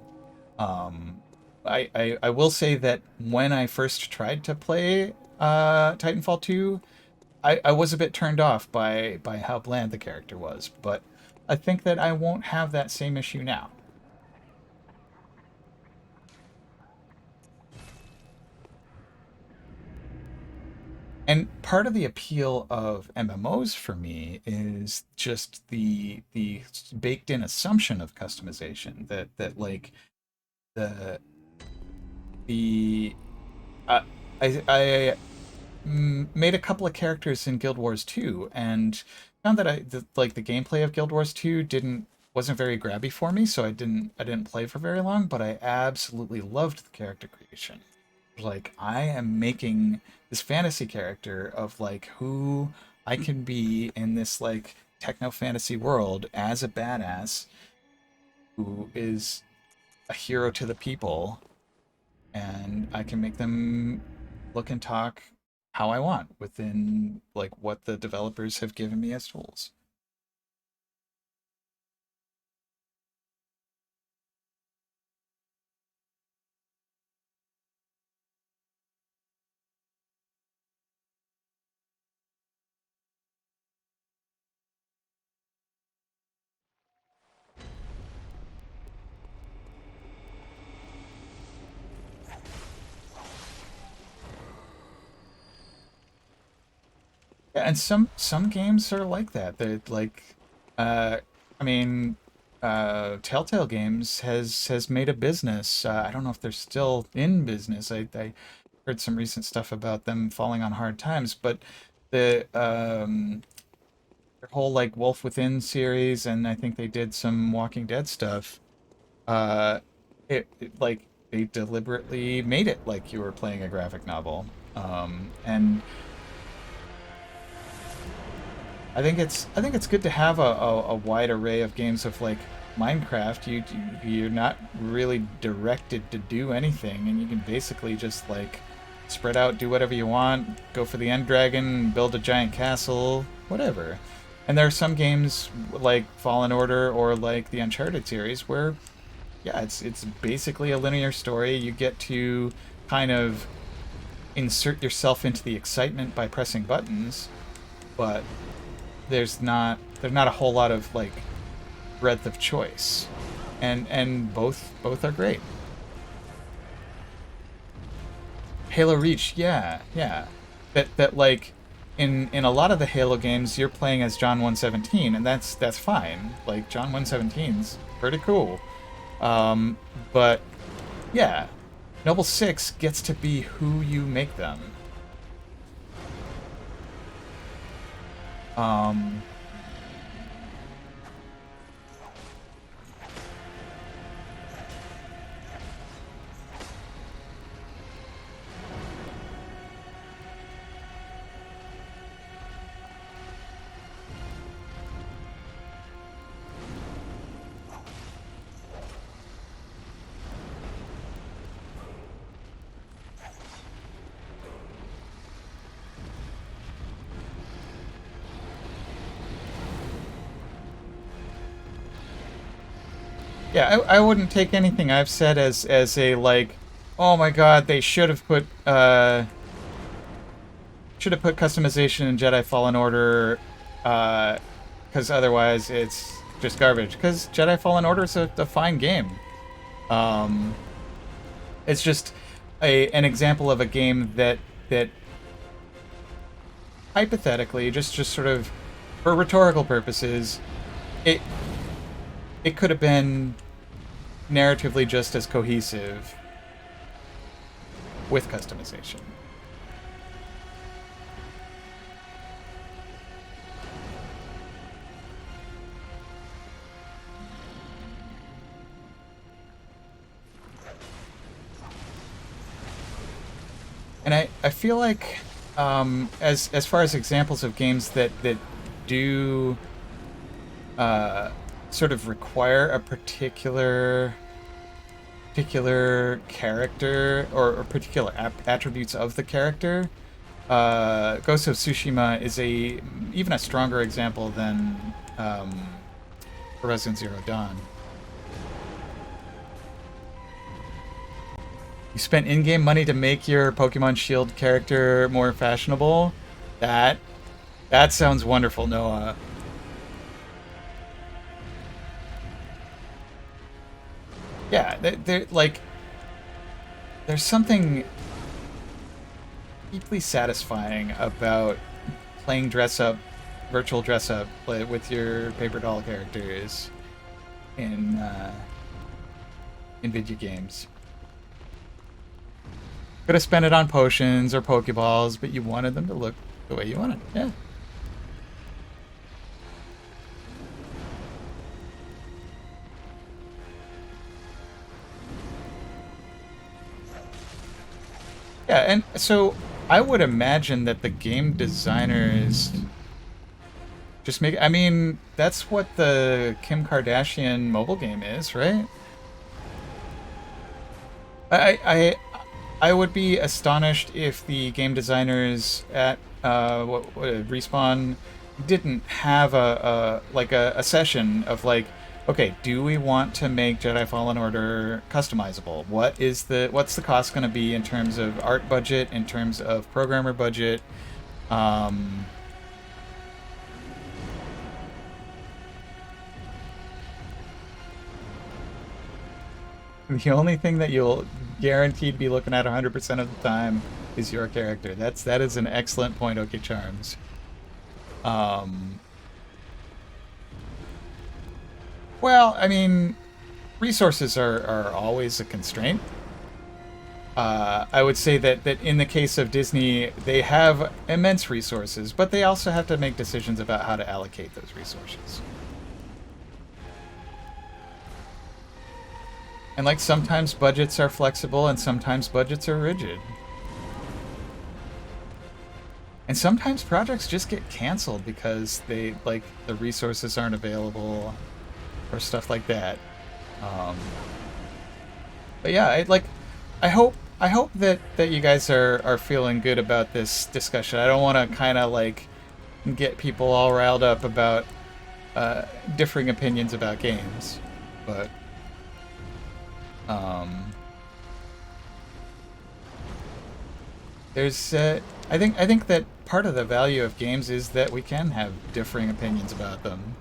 Um, I will say that when I first tried to play Titanfall 2, I was a bit turned off by how bland the character was, but I think that I won't have that same issue now. And part of the appeal of MMOs for me is just the baked in assumption of customization that like the the uh, I made a couple of characters in Guild Wars 2 and found that like the gameplay of Guild Wars 2 didn't wasn't very grabby for me, so I didn't play for very long, but I absolutely loved the character creation. Like I am making this fantasy character of like who I can be in this like techno fantasy world as a badass who is a hero to the people, and I can make them look and talk how I want within like what the developers have given me as tools. And some games are like that. They're like, uh, I mean, Telltale Games has made a business. I don't know if they're still in business. I heard some recent stuff about them falling on hard times, but the their whole like Wolf Within series, and I think they did some Walking Dead stuff. Uh, like they deliberately made it like you were playing a graphic novel. And I think it's good to have a wide array of games of like Minecraft. You're not really directed to do anything, and you can basically just like spread out, do whatever you want, go for the end dragon, build a giant castle, whatever. And there are some games like Fallen Order or like the Uncharted series where yeah, it's basically a linear story. You get to kind of insert yourself into the excitement by pressing buttons, but there's not a whole lot of like breadth of choice, and both are great. Halo Reach, yeah, that like in a lot of the Halo games you're playing as John 117, and that's fine. Like John 117's pretty cool, but yeah, Noble Six gets to be who you make them. Um, yeah, I wouldn't take anything I've said as a like, oh my god, they should have put customization in Jedi Fallen Order, because otherwise it's just garbage. Because Jedi Fallen Order is a fine game. Um, it's just an example of a game that hypothetically, just sort of for rhetorical purposes, it it could have been narratively just as cohesive with customization. And I feel like as far as examples of games that do sort of require a particular character or particular attributes of the character, Ghost of Tsushima is even a stronger example than Horizon Zero Dawn. You spent in-game money to make your Pokemon Shield character more fashionable. That that sounds wonderful, Noah. Yeah, like there's something deeply satisfying about playing dress up, virtual dress up with your paper doll characters in in video games. Could have spent it on potions or Pokeballs, but you wanted them to look the way you wanted. Yeah. Yeah, and so I would imagine that the game designers just make. I mean, that's what the Kim Kardashian mobile game is, right? I I I would be astonished if the game designers at Respawn didn't have a session of like, okay, do we want to make Jedi Fallen Order customizable? What's the cost going to be in terms of art budget, in terms of programmer budget? Um, the only thing that you'll guaranteed be looking at 100% of the time is your character. That is an excellent point, OK Charms. Um, well, I mean, resources are always a constraint. I would say that in the case of Disney, they have immense resources, but they also have to make decisions about how to allocate those resources. And like sometimes budgets are flexible and sometimes budgets are rigid. And sometimes projects just get canceled because they like the resources aren't available or stuff like that. Um, but yeah, I hope that you guys are feeling good about this discussion. I don't want to kind of like get people all riled up about differing opinions about games, but um, there's I think that part of the value of games is that we can have differing opinions about them.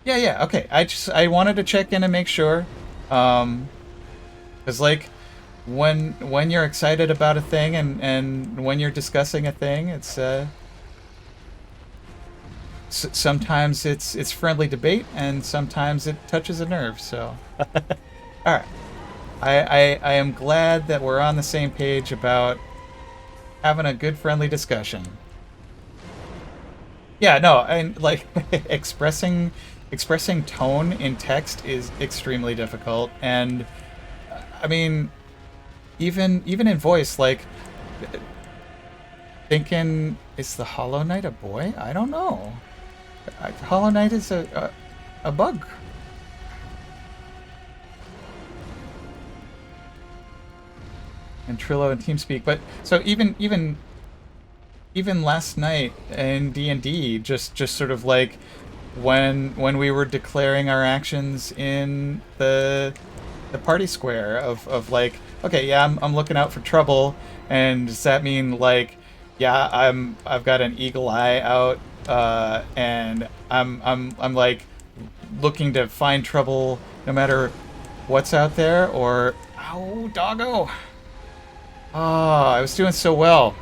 Yeah, yeah, okay. I wanted to check in and make sure, because like when you're excited about a thing and when you're discussing a thing, it's sometimes it's friendly debate and sometimes it touches a nerve. So, all right, I am glad that we're on the same page about having a good friendly discussion. Yeah, no, and like expressing tone in text is extremely difficult, and I mean even in voice, like thinking is the Hollow Knight a boy? I don't know. Hollow Knight is a bug. And Trillo and TeamSpeak, but so even last night in D&D, just sort of like when we were declaring our actions in the party square of like, okay, yeah, I'm looking out for trouble, and does that mean like, yeah, I've got an eagle eye out, and I'm like looking to find trouble no matter what's out there, or ow, doggo. Oh, I was doing so well.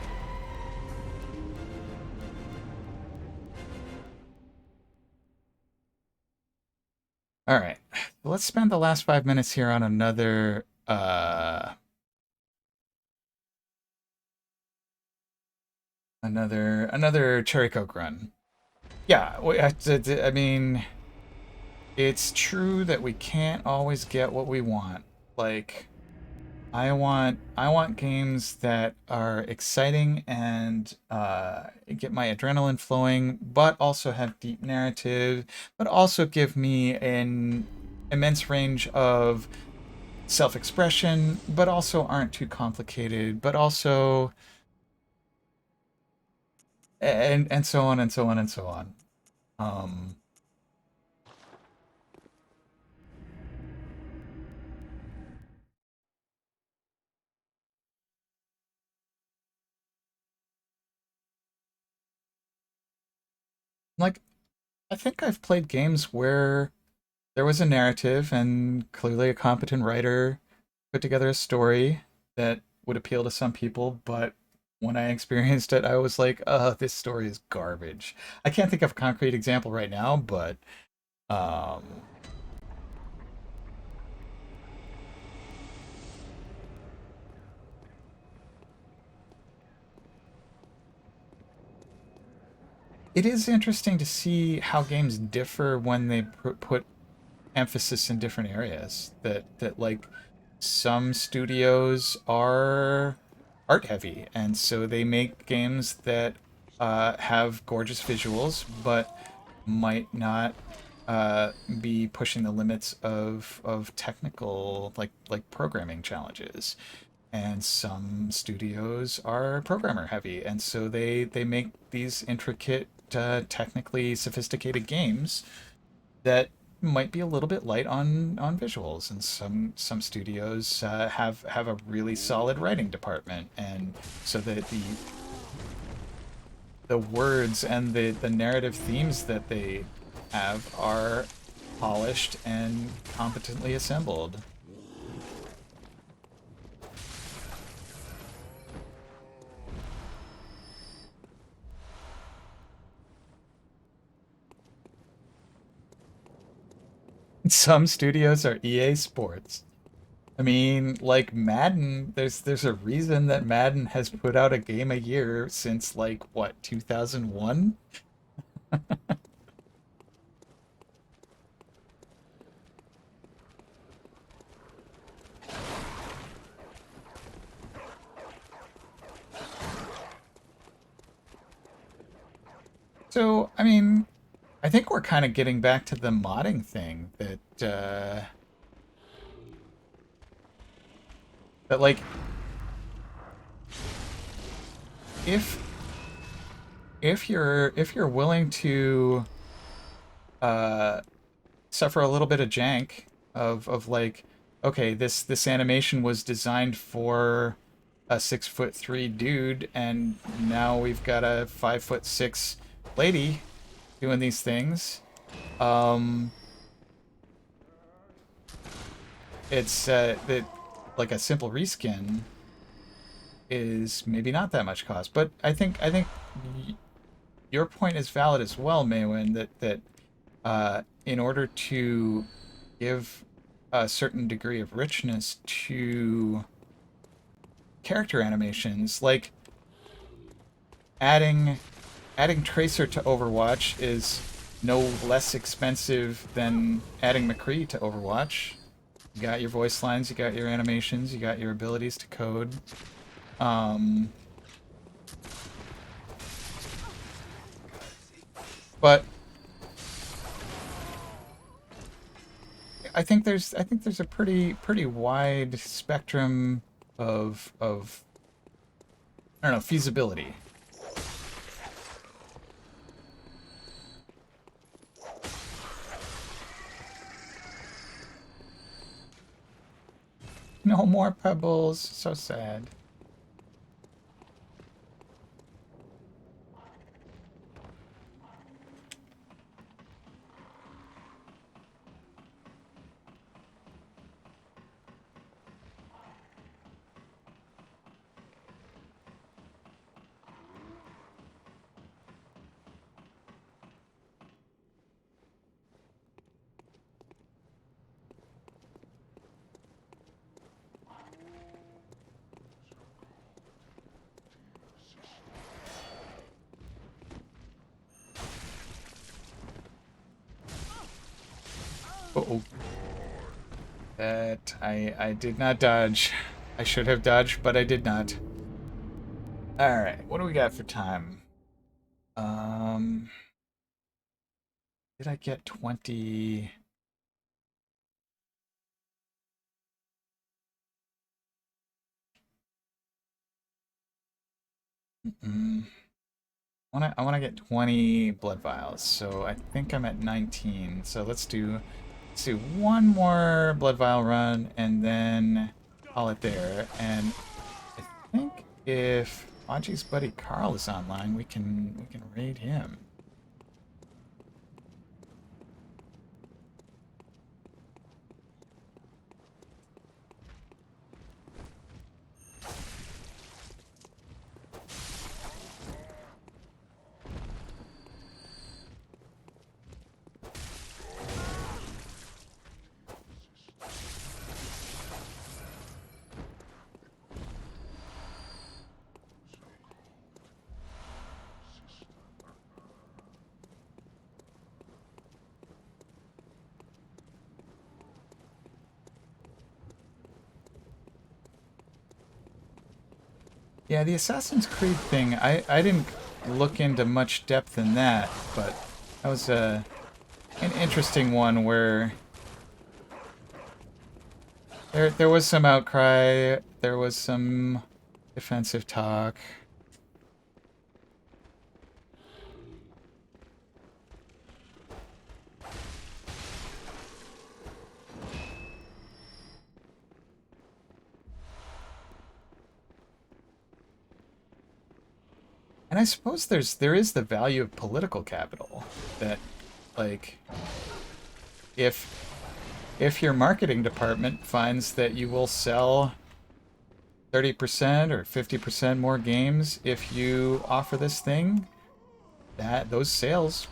All right, let's spend the last 5 minutes here on another cherry coke run. Yeah, I mean, it's true that we can't always get what we want. Like, I want games that are exciting and get my adrenaline flowing, but also have deep narrative, but also give me an immense range of self-expression, but also aren't too complicated, but also and so on and so on and so on. Um, like I think I've played games where there was a narrative and clearly a competent writer put together a story that would appeal to some people, but when I experienced it, I was like, this story is garbage. I can't think of a concrete example right now, but um, it is interesting to see how games differ when they put emphasis in different areas. That like some studios are art heavy, and so they make games that have gorgeous visuals, but might not be pushing the limits of technical like programming challenges. And some studios are programmer heavy, and so they make these intricate, technically sophisticated games that might be a little bit light on visuals, and some studios have a really solid writing department, and so that the words and the narrative themes that they have are polished and competently assembled. Some studios are EA Sports. I mean, like Madden, there's a reason that Madden has put out a game a year since like what, 2001? So, I mean, I think we're kind of getting back to the modding thing that like if if you're willing to uh suffer a little bit of jank of like, okay, this animation was designed for a 6'3" dude, and now we've got a 5'6" lady doing these things. Um, it's that like a simple reskin is maybe not that much cost, but I think your point is valid as well, Maywin. That in order to give a certain degree of richness to character animations, like adding Tracer to Overwatch is no less expensive than adding McCree to Overwatch. You got your voice lines, you got your animations, you got your abilities to code. Um, but I think there's a pretty wide spectrum of I don't know, feasibility. No more pebbles, so sad. Uh-oh. That I did not dodge. I should have dodged, but I did not. Alright, what do we got for time? Um, did I get 20? Mm, I wanna get 20 blood vials, so I think I'm at 19. So let's do one more blood vial run and then call it there. And I think if Aji's buddy Carl is online, we can raid him. Yeah, the Assassin's Creed thing, I didn't look into much depth in that, but that was an interesting one where there was some outcry, there was some defensive talk. And I suppose there is the value of political capital that, like, if your marketing department finds that you will sell 30% or 50% more games if you offer this thing, that those sales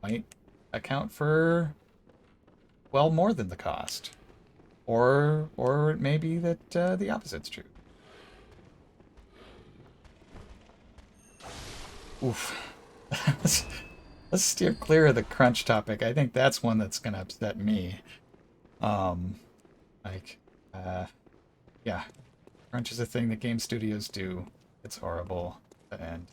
might account for well more than the cost. Or it may be that the opposite's true. Oof. Let's steer clear of the crunch topic. I think that's one that's gonna upset me. Um, like, yeah, crunch is a thing that game studios do. It's horrible. And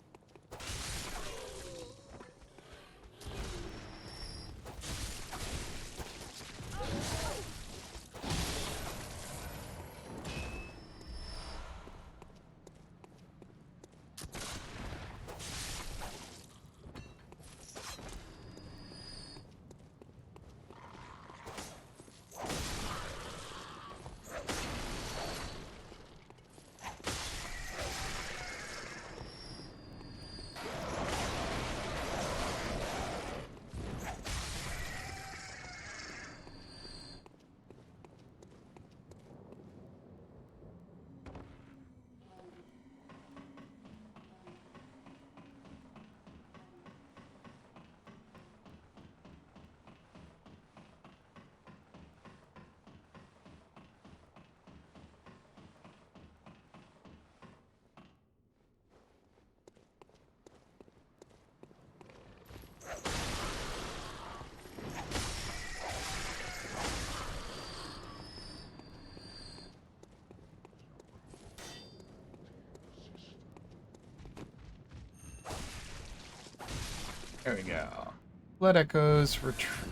there we go. Blood Echoes retreat.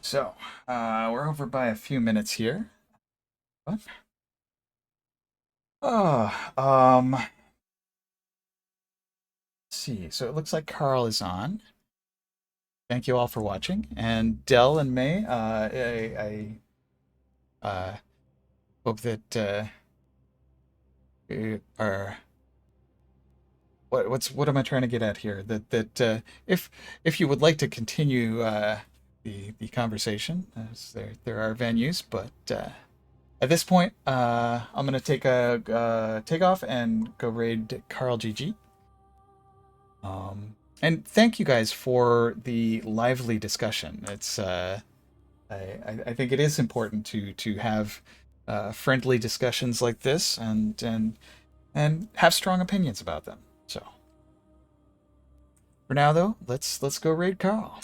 So, we're over by a few minutes here. What? Oh, let's see. So it looks like Carl is on. Thank you all for watching. And Dell and May, I hope that you are what am I trying to get at here? That if you would like to continue the conversation, as there are venues, but at this point, I'm gonna take a take off and go raid Carl GG. And thank you guys for the lively discussion. It's I think it is important to have friendly discussions like this and have strong opinions about them. So for now, though, let's go raid Carl.